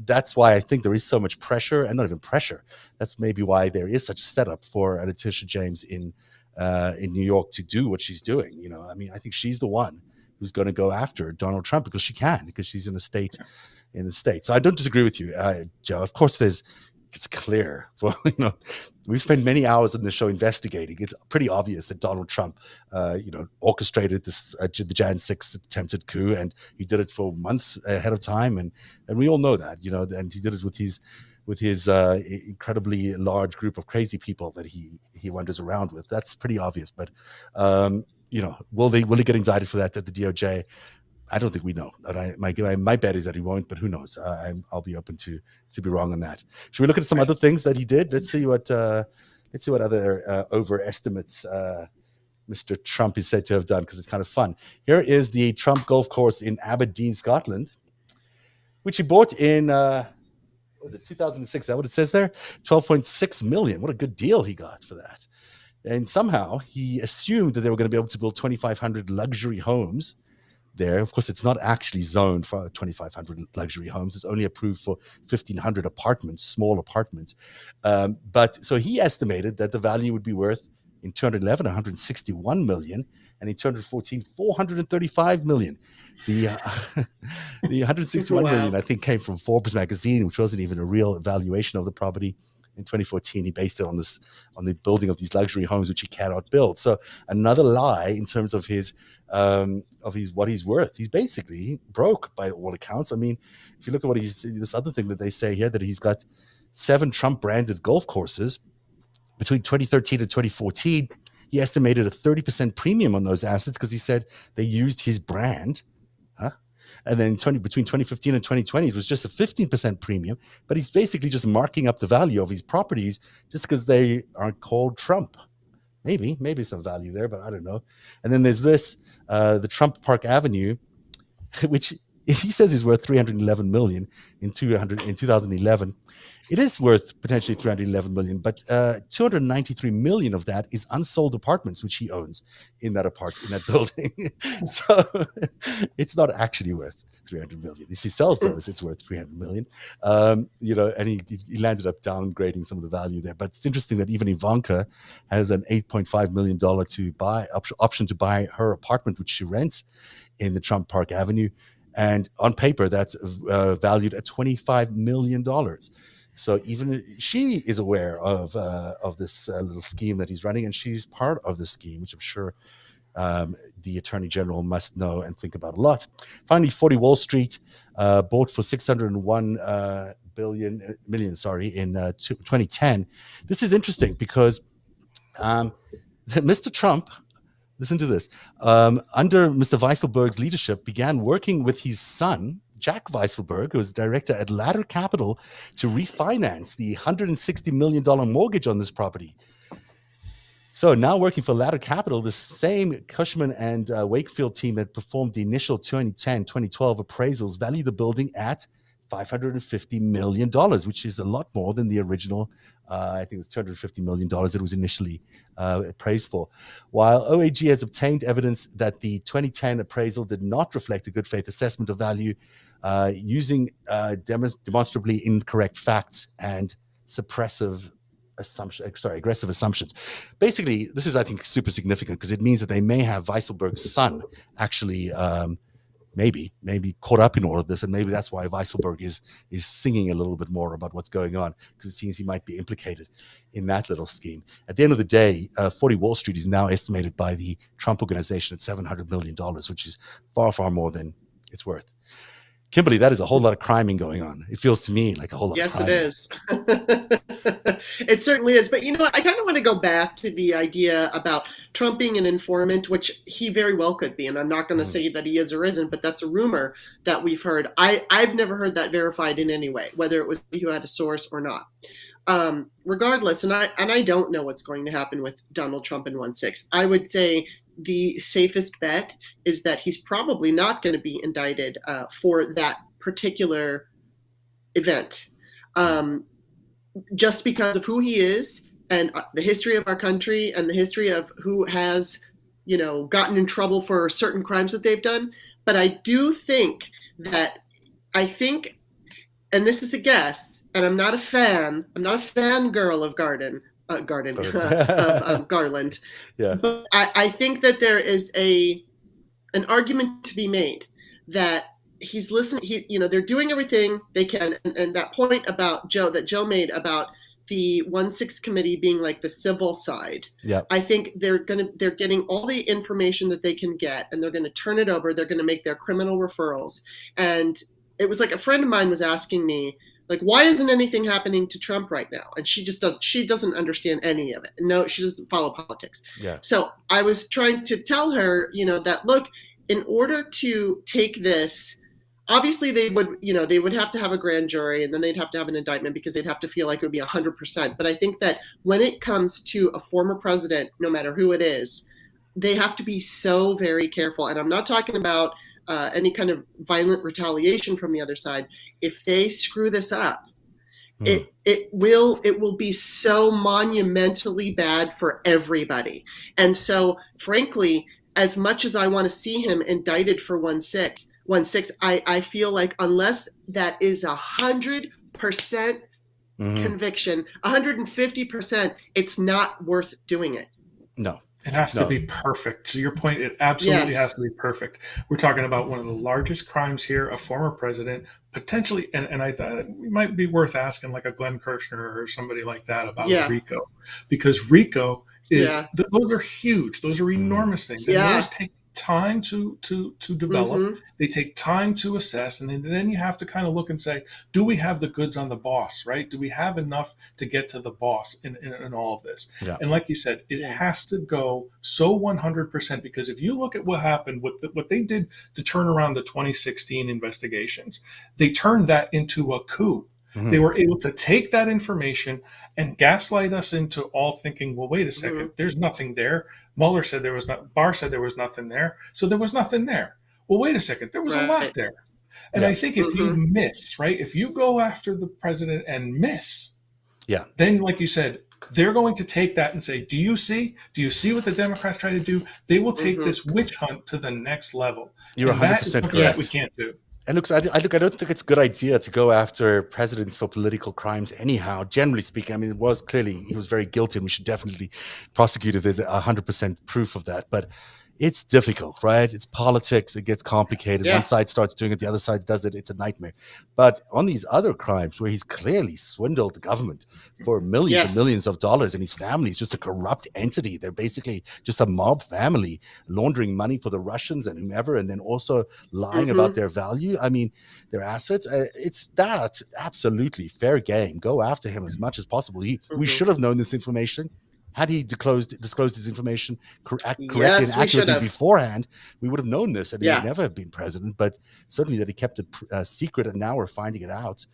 that's why I think there is so much pressure, and not even pressure. That's maybe why there is such a setup for Letitia James in New York to do what she's doing. I think she's the one who's going to go after Donald Trump because she's in the state. So I don't disagree with you, Joe. Of course, it's clear. Well, we've spent many hours in the show investigating. It's pretty obvious that Donald Trump, orchestrated this the Jan 6 attempted coup, and he did it for months ahead of time, and we all know that, and he did it with his incredibly large group of crazy people that he wanders around with. That's pretty obvious. But will he get indicted for that at the DOJ? I don't think we know. My bet is that he won't, but who knows? I'll be open to be wrong on that. Should we look at some other things that he did? Let's see what other overestimates Mr. Trump is said to have done, because it's kind of fun. Here is the Trump golf course in Aberdeen, Scotland, which he bought in 2006? Is that what it says there? $12.6 million. What a good deal he got for that. And somehow he assumed that they were going to be able to build 2,500 luxury homes there. Of course, it's not actually zoned for 2,500 luxury homes. It's only approved for 1,500 apartments, small apartments. But so he estimated that the value would be worth, in 2011, 161 million, and in 2014, 435 million. The 161 million, I think, came from Forbes magazine, which wasn't even a real evaluation of the property. In 2014, he based it on the building of these luxury homes, which he cannot build. So another lie in terms of what he's worth. He's basically broke by all accounts. I mean, if you look at this other thing that they say here, that he's got 7 Trump branded golf courses between 2013 and 2014. He estimated a 30% premium on those assets because he said they used his brand. And then between 2015 and 2020, it was just a 15% premium. But he's basically just marking up the value of his properties just because they aren't called Trump. Maybe some value there, but I don't know. And then there's this, the Trump Park Avenue, which he says is worth $311 million in 2011. It is worth potentially $311 million, but $293 million of that is unsold apartments, which he owns in that building. So it's not actually worth $300 million. If he sells those, it's worth $300 million. And he landed up downgrading some of the value there. But it's interesting that even Ivanka has an $8.5 million option to buy her apartment, which she rents in the Trump Park Avenue. And on paper, that's valued at $25 million. So even she is aware of this little scheme that he's running, and she's part of the scheme, which I'm sure the Attorney General must know and think about a lot. Finally, 40 Wall Street, bought for $601 million in 2010. This is interesting because Mr. Trump, listen to this, under Mr. Weisselberg's leadership, began working with his son, Jack Weisselberg, who was director at Ladder Capital, to refinance the $160 million mortgage on this property. So now working for Ladder Capital, the same Cushman and Wakefield team that performed the initial 2010-2012 appraisals value the building at $550 million, which is a lot more than the original, I think it was $250 million it was initially appraised for. While OAG has obtained evidence that the 2010 appraisal did not reflect a good faith assessment of value, using demonstrably incorrect facts and aggressive assumptions. Basically, this is, I think, super significant because it means that they may have Weisselberg's son actually maybe caught up in all of this, and maybe that's why Weisselberg is singing a little bit more about what's going on, because it seems he might be implicated in that little scheme. At the end of the day, 40 Wall Street is now estimated by the Trump organization at $700 million, which is far, far more than it's worth. Kimberly, that is a whole lot of criming going on. It feels to me like a whole lot of Yes, it criming. is. It certainly is. But, I kind of want to go back to the idea about Trump being an informant, which he very well could be. And I'm not going to say that he is or isn't, but that's a rumor that we've heard. I've never heard that verified in any way, whether it was you had a source or not. Regardless, and I don't know what's going to happen with Donald Trump in 1/6. I would say the safest bet is that he's probably not going to be indicted for that particular event, just because of who he is and the history of our country and the history of who has, gotten in trouble for certain crimes that they've done. But I do think and this is a guess, and I'm not a fangirl of Garland. Yeah. But I think that there is an argument to be made that he's listening. They're doing everything they can, and that point about Joe made about the 1/6 committee being like the civil side. Yeah. I think they're getting all the information that they can get, and they're going to turn it over. They're going to make their criminal referrals. And it was like a friend of mine was asking me, like, why isn't anything happening to Trump right now? And she doesn't understand any of it. No, she doesn't follow politics. Yeah. So I was trying to tell her, that look, in order to take this, obviously they would have to have a grand jury, and then they'd have to have an indictment because they'd have to feel like it would be 100%. But I think that when it comes to a former president, no matter who it is, they have to be so very careful. And I'm not talking about any kind of violent retaliation from the other side. If they screw this up, it will be so monumentally bad for everybody. And so, frankly, as much as I want to see him indicted for 1/6, I feel like unless that is 100% conviction, 150%, it's not worth doing it. No. It has to be perfect. To your point, it absolutely has to be perfect. We're talking about one of the largest crimes here, a former president, potentially, and I thought it might be worth asking like a Glenn Kirshner or somebody like that about RICO. Because RICO is, those are huge. Those are enormous things. And those take time to develop. They take time to assess, and then you have to kind of look and say, do we have the goods on the boss, right? Do we have enough to get to the boss in all of this? And like you said, it has to go so 100%, because if you look at what happened with what they did to turn around the 2016 investigations, they turned that into a coup. They were able to take that information and gaslight us into all thinking, well, wait a second, there's nothing there. Mueller said there was not, Barr said there was nothing there. So there was nothing there. Well, wait a second, there was a lot there. And I think if you miss, right, if you go after the president and miss, then like you said, they're going to take that and say, do you see what the Democrats try to do? They will take this witch hunt to the next level. You're 100% correct. That we can't do. And look, I don't think it's a good idea to go after presidents for political crimes anyhow, generally speaking. I mean, he was very guilty, and we should definitely prosecute if there's 100% proof of that. But it's difficult, right? It's politics. It gets complicated. One side starts doing it, the other side does it. It's a nightmare. But on these other crimes where he's clearly swindled the government for millions and millions of dollars, and his family is just a corrupt entity. They're basically just a mob family laundering money for the Russians and whomever, and then also lying about their value. I mean, their assets. It's that absolutely fair game. Go after him as much as possible. We should have known this information. Had he disclosed his information correctly and accurately beforehand, we would have known this, and he would never have been president. But certainly that he kept it secret, and now we're finding it out.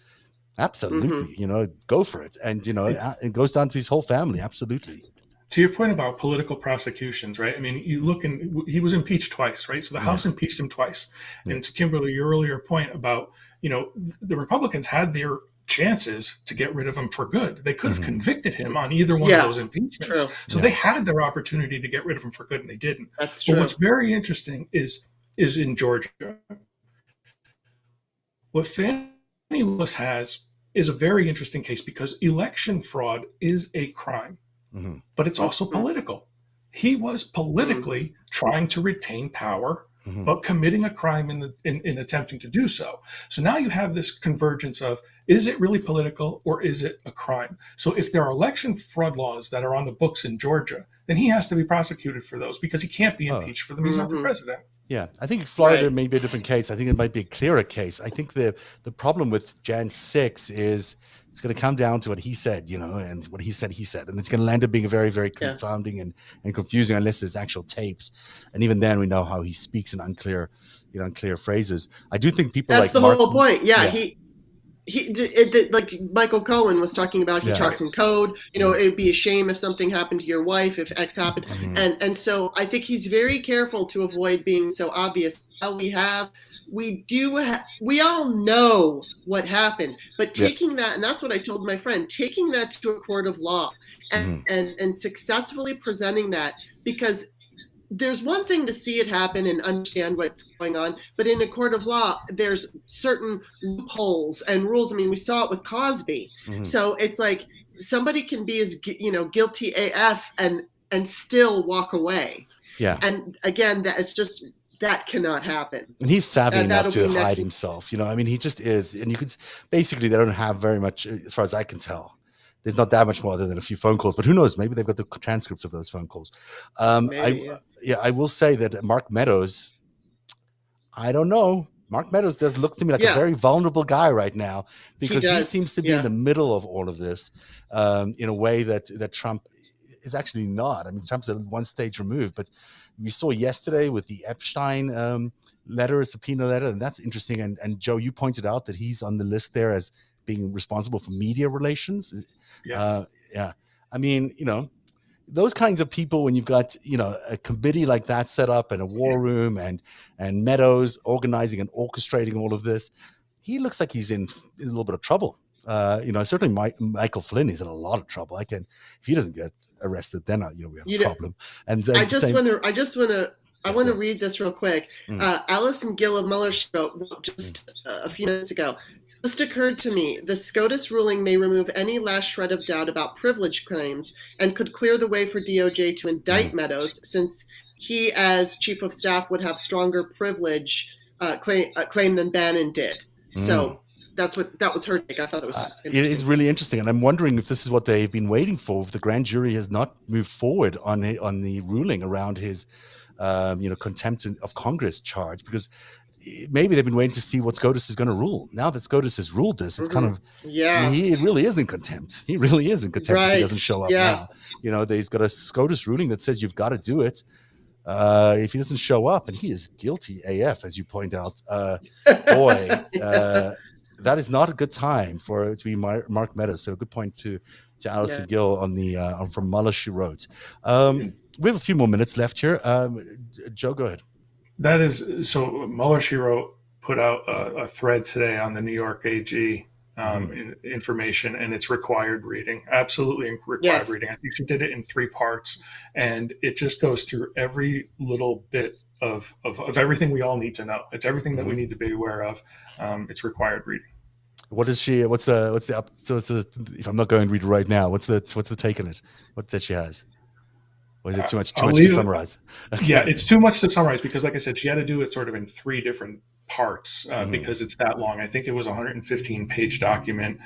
Absolutely, go for it. And, it goes down to his whole family. Absolutely. To your point about political prosecutions, right? I mean, you look, and he was impeached twice, right? So the House impeached him twice. And to Kimberly, your earlier point about, the Republicans had their chances to get rid of him for good. They could have convicted him on either one of those impeachments. So they had their opportunity to get rid of him for good, and they didn't. That's true. But what's very interesting is in Georgia. What Fani Willis has is a very interesting case, because election fraud is a crime, but it's also political. He was politically trying to retain power, but committing a crime in attempting to do so. So now you have this convergence of, is it really political or is it a crime? So if there are election fraud laws that are on the books in Georgia, then he has to be prosecuted for those, because he can't be impeached for them. He's not the president. Yeah, I think Florida Right. may be a different case. I think it might be a clearer case. I think the problem with Jan 6 is it's going to come down to what he said, and what he said, and it's going to land up being very, very Yeah. confounding and confusing unless there's actual tapes. And even then, we know how he speaks in unclear phrases. I do think people That's like the Mark. whole point. Yeah, Yeah, like Michael Cohen was talking about, he Yeah. talks in code. It'd be a shame if something happened to your wife, if X happened. Mhm. And so I think he's very careful to avoid being so obvious. We all know what happened, but Yeah. taking that, and that's what I told my friend, taking that to a court of law Mhm. and successfully presenting that, because there's one thing to see it happen and understand what's going on, but in a court of law, there's certain loopholes and rules. I mean, we saw it with Cosby. Mhm. So it's like somebody can be as guilty AF and still walk away. Yeah. And again, that cannot happen. And he's savvy enough that'll to be hide next. himself. I mean, he just is. And you could basically, they don't have very much, as far as I can tell. There's not that much more other than a few phone calls, but who knows? Maybe they've got the transcripts of those phone calls. Maybe, yeah. I will say that Mark Meadows, I don't know. Mark Meadows looks to me like a Yeah. very vulnerable guy right now, because he does, seems to be in the middle of all of this, in a way that Trump is actually not. I mean, Trump's at one stage removed, but we saw yesterday with the Epstein subpoena letter, and that's interesting. And Joe, you pointed out that he's on the list there as being responsible for media relations. Yes. Yeah. I mean, those kinds of people, when you've got a committee like that set up and a war room and Meadows organizing and orchestrating all of this, he looks like he's in a little bit of trouble. Certainly Michael Flynn is in a lot of trouble. If he doesn't get arrested, then we have a problem. And I want to read this real quick. Alison Gill of Mueller wrote just a few minutes ago. Just occurred to me, the SCOTUS ruling may remove any last shred of doubt about privilege claims and could clear the way for DOJ to indict Meadows, since he, as chief of staff, would have stronger privilege claim than Bannon did. So that was her take. I thought it was just it is really interesting, and I'm wondering if this is what they've been waiting for. If the grand jury has not moved forward on the ruling around his, contempt of Congress charge, because maybe they've been waiting to see what SCOTUS is going to rule. Now that SCOTUS has ruled this, it's kind of, he really is in contempt. He really is in contempt if he doesn't show up now. They've got a SCOTUS ruling that says you've got to do it. If he doesn't show up, and he is guilty AF, as you point out, that is not a good time to be Mark Meadows. So good point to Alison Gill on the from Mueller, she wrote. We have a few more minutes left here. Joe, go ahead. That is, so Mueller, she wrote, put out a thread today on the New York AG information, and it's required reading, absolutely required reading. I think she did it in 3 parts, and it just goes through every little bit of everything we all need to know. It's everything that we need to be aware of. It's required reading. What is she? What's the up? So if I'm not going to read it right now, what's the take on it? What that she has? Or is it too much to summarize? Okay. Yeah, it's too much to summarize, because, like I said, she had to do it sort of in 3 different parts because it's that long. I think it was a 115-page document.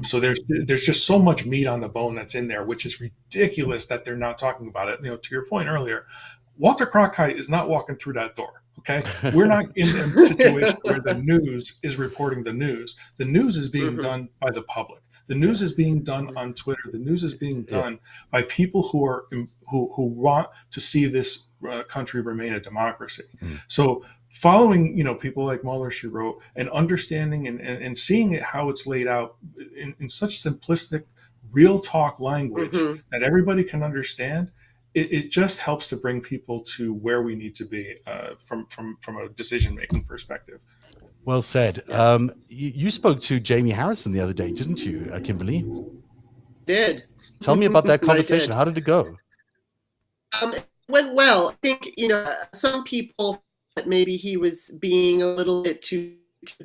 So there's just so much meat on the bone that's in there, which is ridiculous that they're not talking about it. To your point earlier, Walter Cronkite is not walking through that door. Okay, we're not in a situation where the news is reporting the news. The news is being done by the public. The news is being done on Twitter. The news is being done by people who want to see this country remain a democracy. So following, people like Mueller, she wrote, and understanding and seeing it how it's laid out in such simplistic, real talk language that everybody can understand. It just helps to bring people to where we need to be from a decision-making perspective. Well said. You spoke to Jamie Harrison the other day, didn't you, Kimberly? Did. Tell me about that conversation. How did it go? It went well. I think, some people thought maybe he was being a little bit too,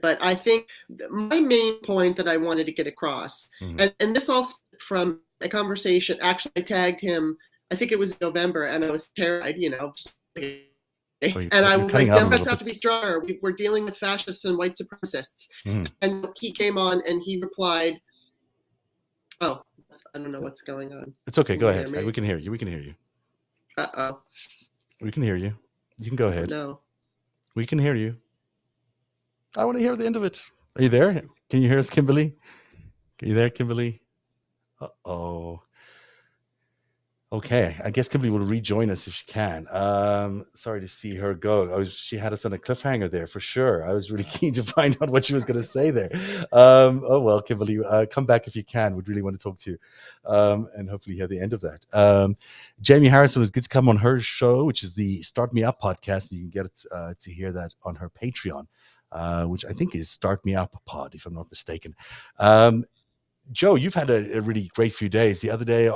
but I think my main point that I wanted to get across, and this all from a conversation, actually I tagged him, I think it was November, and I was terrified, and I was like, Democrats have to be stronger. We're dealing with fascists and white supremacists. And he came on and he replied, I don't know what's going on. It's okay. Go ahead. We can hear you. Uh-oh. We can hear you. You can go ahead. No. We can hear you. I want to hear the end of it. Are you there? Can you hear us, Kimberly? Are you there, Kimberly? Uh-oh. Okay, I guess Kimberly will rejoin us if she can. Sorry to see her go. She had us on a cliffhanger there for sure. I was really keen to find out what she was going to say there. Oh well, Kimberly, come back if you can. We'd really want to talk to you, and hopefully hear the end of that. Jamie Harrison was good to come on her show, which is the Start Me Up podcast. And you can get it to hear that on her Patreon, which I think is Start Me Up Pod, if I'm not mistaken. Joe, you've had a really great few days. The other day,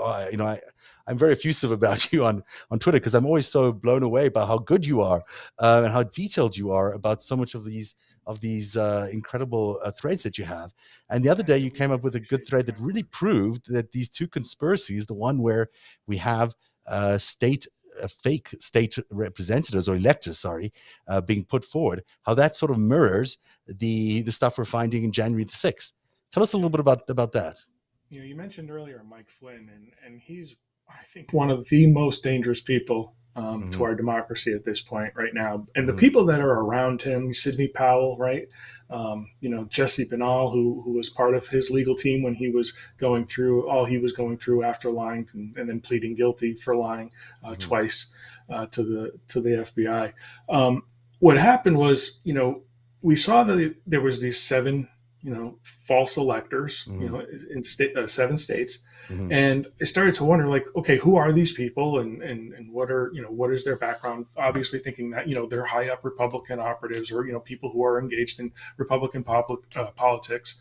I'm very effusive about you on Twitter because I'm always so blown away by how good you are and how detailed you are about so much of these incredible threads that you have. And the other day, you came up with a good thread that really proved that these two conspiracies, the one where we have fake state representatives or electors, being put forward, how that sort of mirrors the stuff we're finding in January the 6th. Tell us a little bit about that. You mentioned earlier Mike Flynn, and he's, I think, one of the most dangerous people to our democracy at this point right now. And the people that are around him, Sidney Powell, right? Jesse Banal, who was part of his legal team when he was going through all he was going through after lying and then pleading guilty for lying twice to the FBI. What happened was, we saw that there was these 7 false electors, in 7 states. And I started to wonder, like, okay, who are these people and what is their background? Obviously thinking that, they're high up Republican operatives or, people who are engaged in Republican politics,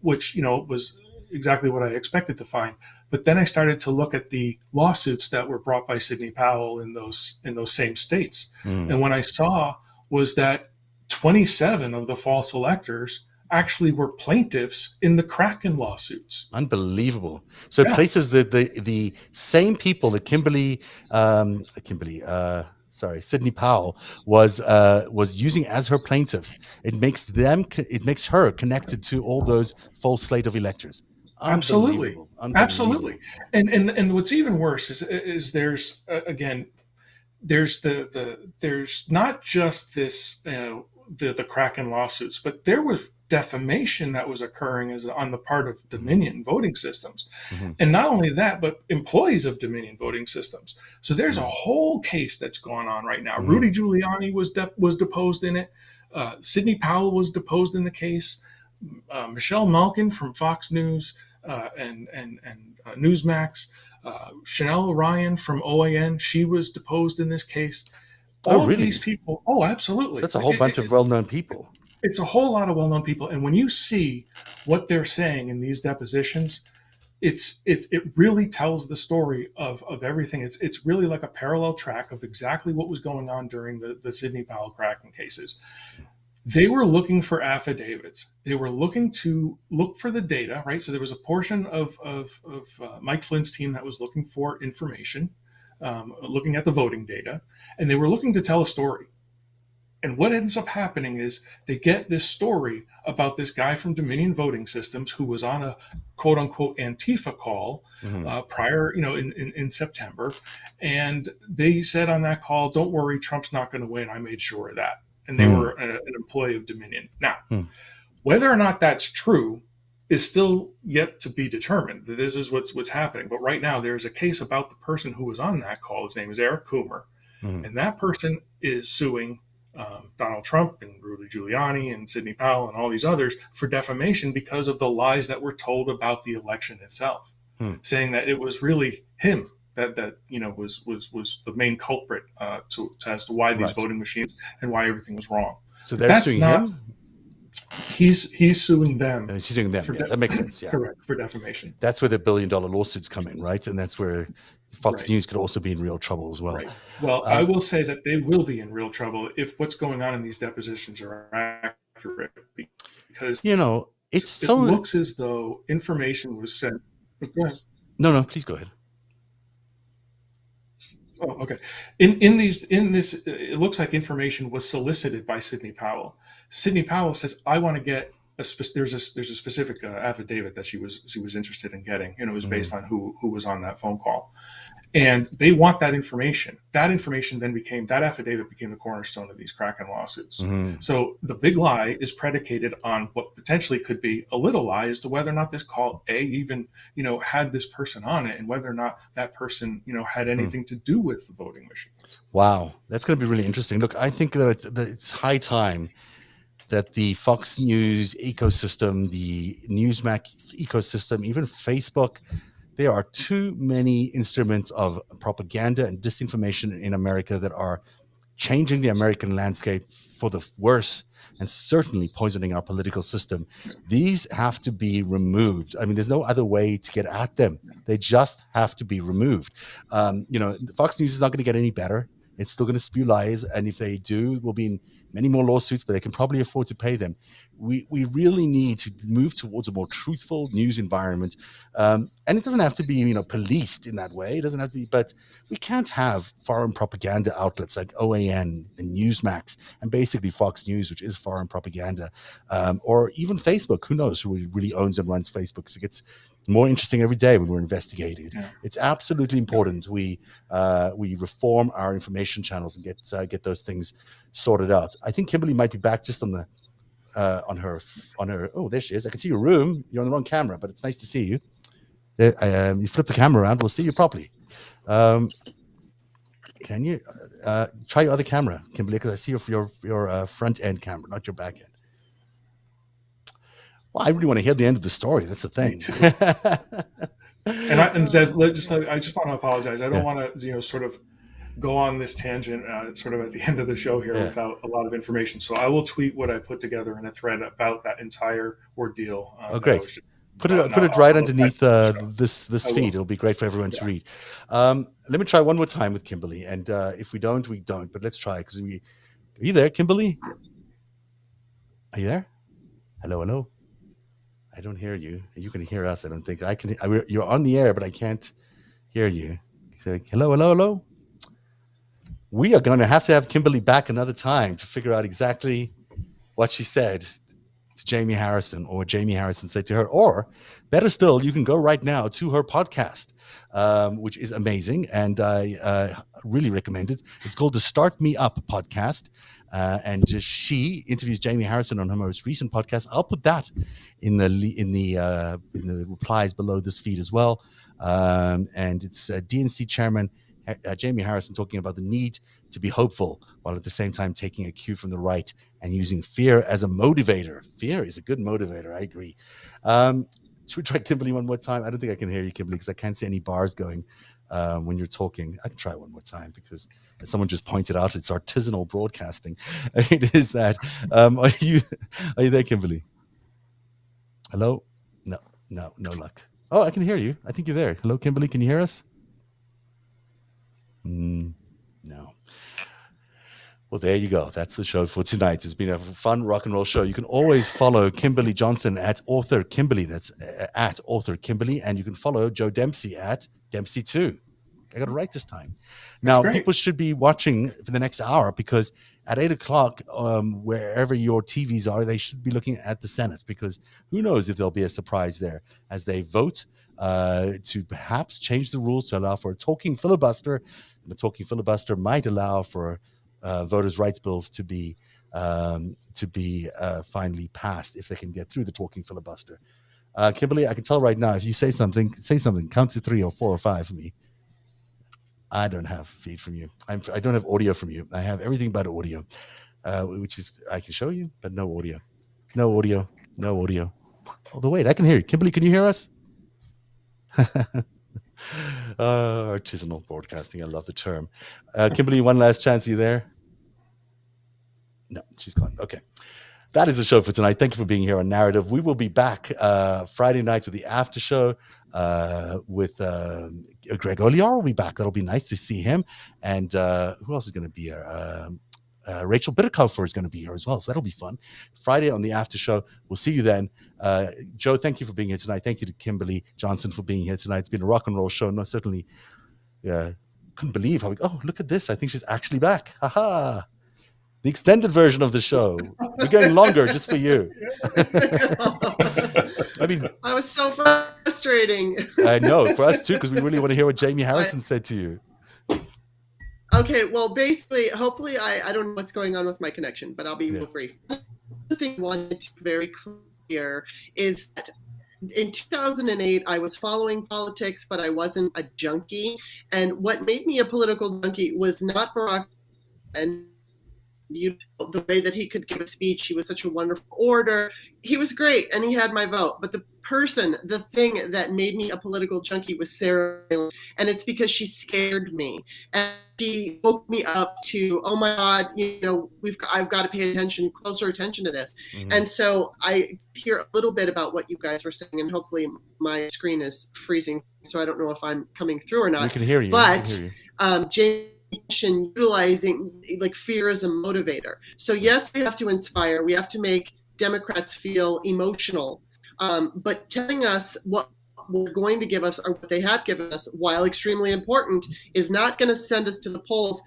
which, was exactly what I expected to find. But then I started to look at the lawsuits that were brought by Sidney Powell in those same states. And what I saw was that 27 of the false electors actually were plaintiffs in the Kraken lawsuits. Unbelievable. So it places the same people that Sidney Powell was using as her plaintiffs. It makes her connected to all those false slate of electors. Absolutely. Unbelievable. And what's even worse is there's again, there's there's not just this the Kraken lawsuits, but there was defamation that was occurring on the part of Dominion voting systems. And not only that, but employees of Dominion voting systems. So there's a whole case that's going on right now. Rudy Giuliani was deposed in it. Sidney Powell was deposed in the case. Michelle Malkin from Fox News and Newsmax. Chanel Ryan from OAN, she was deposed in this case. All of these people. Oh, absolutely. So that's a whole bunch of well-known people. It's a whole lot of well-known people. And when you see what they're saying in these depositions, it really tells the story of everything. It's really like a parallel track of exactly what was going on during the Sidney Powell Kraken cases. They were looking for affidavits. They were looking for the data, right? So there was a portion of Mike Flynn's team that was looking for information, looking at the voting data, and they were looking to tell a story. And what ends up happening is they get this story about this guy from Dominion Voting Systems who was on a quote unquote Antifa call prior, in September. And they said on that call, don't worry, Trump's not going to win. I made sure of that. And they were an employee of Dominion. Now, whether or not that's true is still yet to be determined. This is what's happening. But right now, there's a case about the person who was on that call. His name is Eric Coomer. And that person is suing Donald Trump and Rudy Giuliani and Sidney Powell and all these others for defamation because of the lies that were told about the election itself, saying that it was really him that was the main culprit as to why these voting machines and why everything was wrong. So they're suing him? He's suing them. He's suing them. Yeah, that makes sense. Yeah, correct, for defamation. That's where the $1 billion lawsuits come in, right? And that's where Fox News could also be in real trouble as well. Right. Well, I will say that they will be in real trouble if what's going on in these depositions are accurate, because it looks as though information was sent. Go ahead. No, please go ahead. Oh, okay. In this, it looks like information was solicited by Sidney Powell. Sidney Powell says, "I want to get there's a specific affidavit that she was interested in getting, and it was based on who was on that phone call." And they want that information. That information then that affidavit became the cornerstone of these Kraken lawsuits. Mm-hmm. So the big lie is predicated on what potentially could be a little lie as to whether or not this call even, had this person on it, and whether or not that person, had anything to do with the voting machines. Wow. That's going to be really interesting. Look, I think that it's high time that the Fox News ecosystem, the Newsmax ecosystem, even Facebook, there are too many instruments of propaganda and disinformation in America that are changing the American landscape for the worse and certainly poisoning our political system. These have to be removed. I mean, there's no other way to get at them. They just have to be removed. Fox News is not going to get any better. It's still going to spew lies. And if they do, we'll be in many more lawsuits, but they can probably afford to pay them. We really need to move towards a more truthful news environment. And it doesn't have to be, policed in that way. It doesn't have to be, but we can't have foreign propaganda outlets like OAN and Newsmax and basically Fox News, which is foreign propaganda, or even Facebook. Who knows who really owns and runs Facebook? Because it gets more interesting every day when we're investigating it. Yeah. It's absolutely important we reform our information channels and get those things sorted out. I think Kimberley might be back just on the on her. Oh, there she is. I can see your room. You're on the wrong camera, but it's nice to see you. You flip the camera around, we'll see you properly. Can you try your other camera, Kimberley? Because I see your front end camera, not your back end. Well, I really want to hear the end of the story. That's the thing. And Zed, I just want to apologize. I don't want to, sort of go on this tangent sort of at the end of the show here without a lot of information. So I will tweet what I put together in a thread about that entire ordeal. Oh, great. Put it right underneath this feed. It'll be great for everyone to read. Let me try one more time with Kimberley. And if we don't, we don't. But let's try. Are you there, Kimberley? Are you there? Hello? I don't hear you. You can hear us. I don't think I can. You're on the air, but I can't hear you. So, hello. We are going to have Kimberley back another time to figure out exactly what she said to Jamie Harrison, or Jamie Harrison said to her. Or better still, you can go right now to her podcast, which is amazing, and I really recommend it. It's called the Start Me Up podcast. And she interviews Jamie Harrison on her most recent podcast. I'll put that in the replies below this feed as well. And it's DNC chairman Jamie Harrison talking about the need to be hopeful while at the same time taking a cue from the right and using fear as a motivator. Fear is a good motivator. I agree. Should we try Kimberley one more time? I don't think I can hear you, Kimberley, because I can't see any bars going when you're talking. I can try one more time because, as someone just pointed out, it's artisanal broadcasting. It is that. Are you there, Kimberley? Hello? No luck. Oh, I can hear you. I think you're there. Hello, Kimberley. Can you hear us? No. Well, there you go. That's the show for tonight. It's been a fun rock and roll show. You can always follow Kimberley Johnson at Author Kimberley. That's at Author Kimberley. And you can follow Joe Dempsey at Dempsey2. I got it right this time. Now, people should be watching for the next hour, because at 8 o'clock, wherever your TVs are, they should be looking at the Senate, because who knows if there'll be a surprise there as they vote to perhaps change the rules to allow for a talking filibuster. And the talking filibuster might allow for voters' rights bills to be finally passed if they can get through the talking filibuster. Kimberley, I can tell right now, if you say something. Count to 3 or 4 or 5 for me. I don't have feed from you. I don't have audio from you. I have everything but audio, which is, I can show you, but no audio. No audio. Although, wait, I can hear you. Kimberley, can you hear us? Artisanal broadcasting. I love the term. Kimberley, one last chance. Are you there? No, she's gone. Okay. That is the show for tonight. Thank you for being here on Narativ. We will be back Friday night with the after show with Greg Oliar will be back. That'll be nice to see him. And who else is going to be here? Rachel Bitterkofer is going to be here as well. So that'll be fun. Friday on the after show. We'll see you then. Joe, thank you for being here tonight. Thank you to Kimberley Johnson for being here tonight. It's been a rock and roll show. No, certainly couldn't believe how look at this. I think she's actually back. Ha. The extended version of the show. We're going longer just for you. I mean, I was so frustrating. I know, for us too, because we really want to hear what Jamie Harrison said to you. Okay, well, basically, hopefully, I don't know what's going on with my connection, but I'll be brief. The thing I wanted to be very clear is that in 2008, I was following politics, but I wasn't a junkie. And what made me a political junkie was not Barack and the way that he could give a speech. He was such a wonderful orator. He was great, and he had my vote. But the thing that made me a political junkie was Sarah Palin, and it's because she scared me. And she woke me up to, oh my God, I've got to pay closer attention to this. Mm-hmm. And so I hear a little bit about what you guys were saying, and hopefully my screen is freezing, so I don't know if I'm coming through or not. We can hear you. But James, utilizing like fear as a motivator. So yes, we have to inspire. We have to make Democrats feel emotional. But telling us what we're going to give us or what they have given us, while extremely important, is not going to send us to the polls.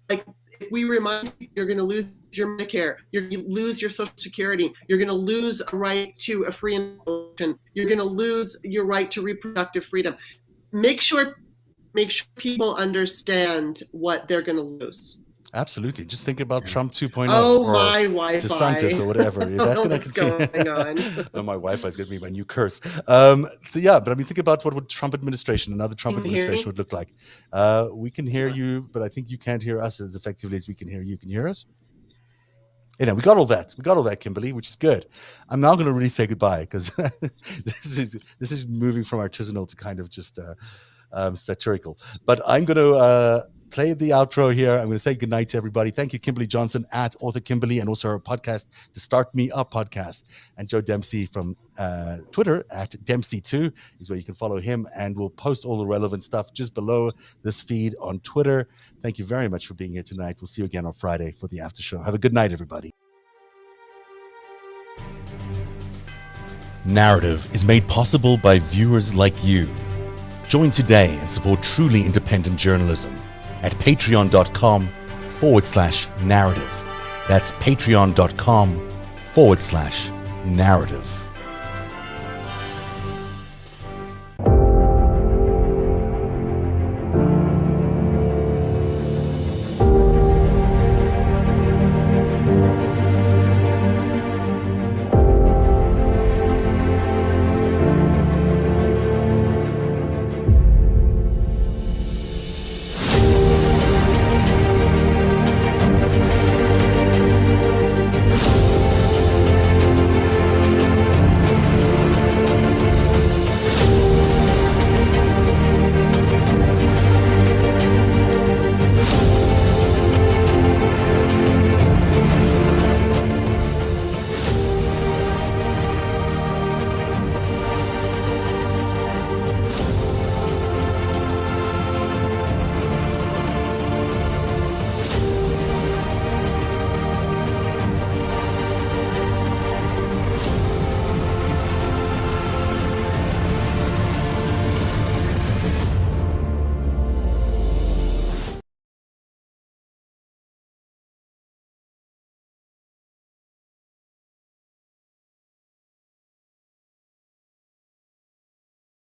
Like, if we remind you, you're going to lose your Medicare, you're going to lose your Social Security, you're going to lose a right to a free election, you're going to lose your right to reproductive freedom. Make sure people understand what they're going to lose. Absolutely. Just think about Trump 2.0 or my Wi-Fi. DeSantis or whatever. That's going to continue. Going on. Oh, my Wi-Fi is going to be my new curse. So yeah, but I mean, think about what would Trump administration, another Trump administration would look like. We can hear you, but I think you can't hear us as effectively as we can hear you. Can you hear us? Yeah, we got all that. We got all that, Kimberly, which is good. I'm now going to really say goodbye because this is moving from artisanal to kind of just satirical. But I'm going to play the outro here. I'm going to say goodnight to everybody. Thank you, Kimberley Johnson at Author Kimberly, and also her podcast, the Start Me Up podcast. And Joe Dempsey from Twitter at Dempsey2 is where you can follow him, and we'll post all the relevant stuff just below this feed on Twitter. Thank you very much for being here tonight. We'll see you again on Friday for the after show. Have a good night, everybody. Narativ is made possible by viewers like you. Join today and support truly independent journalism at patreon.com/Narativ. That's patreon.com/Narativ.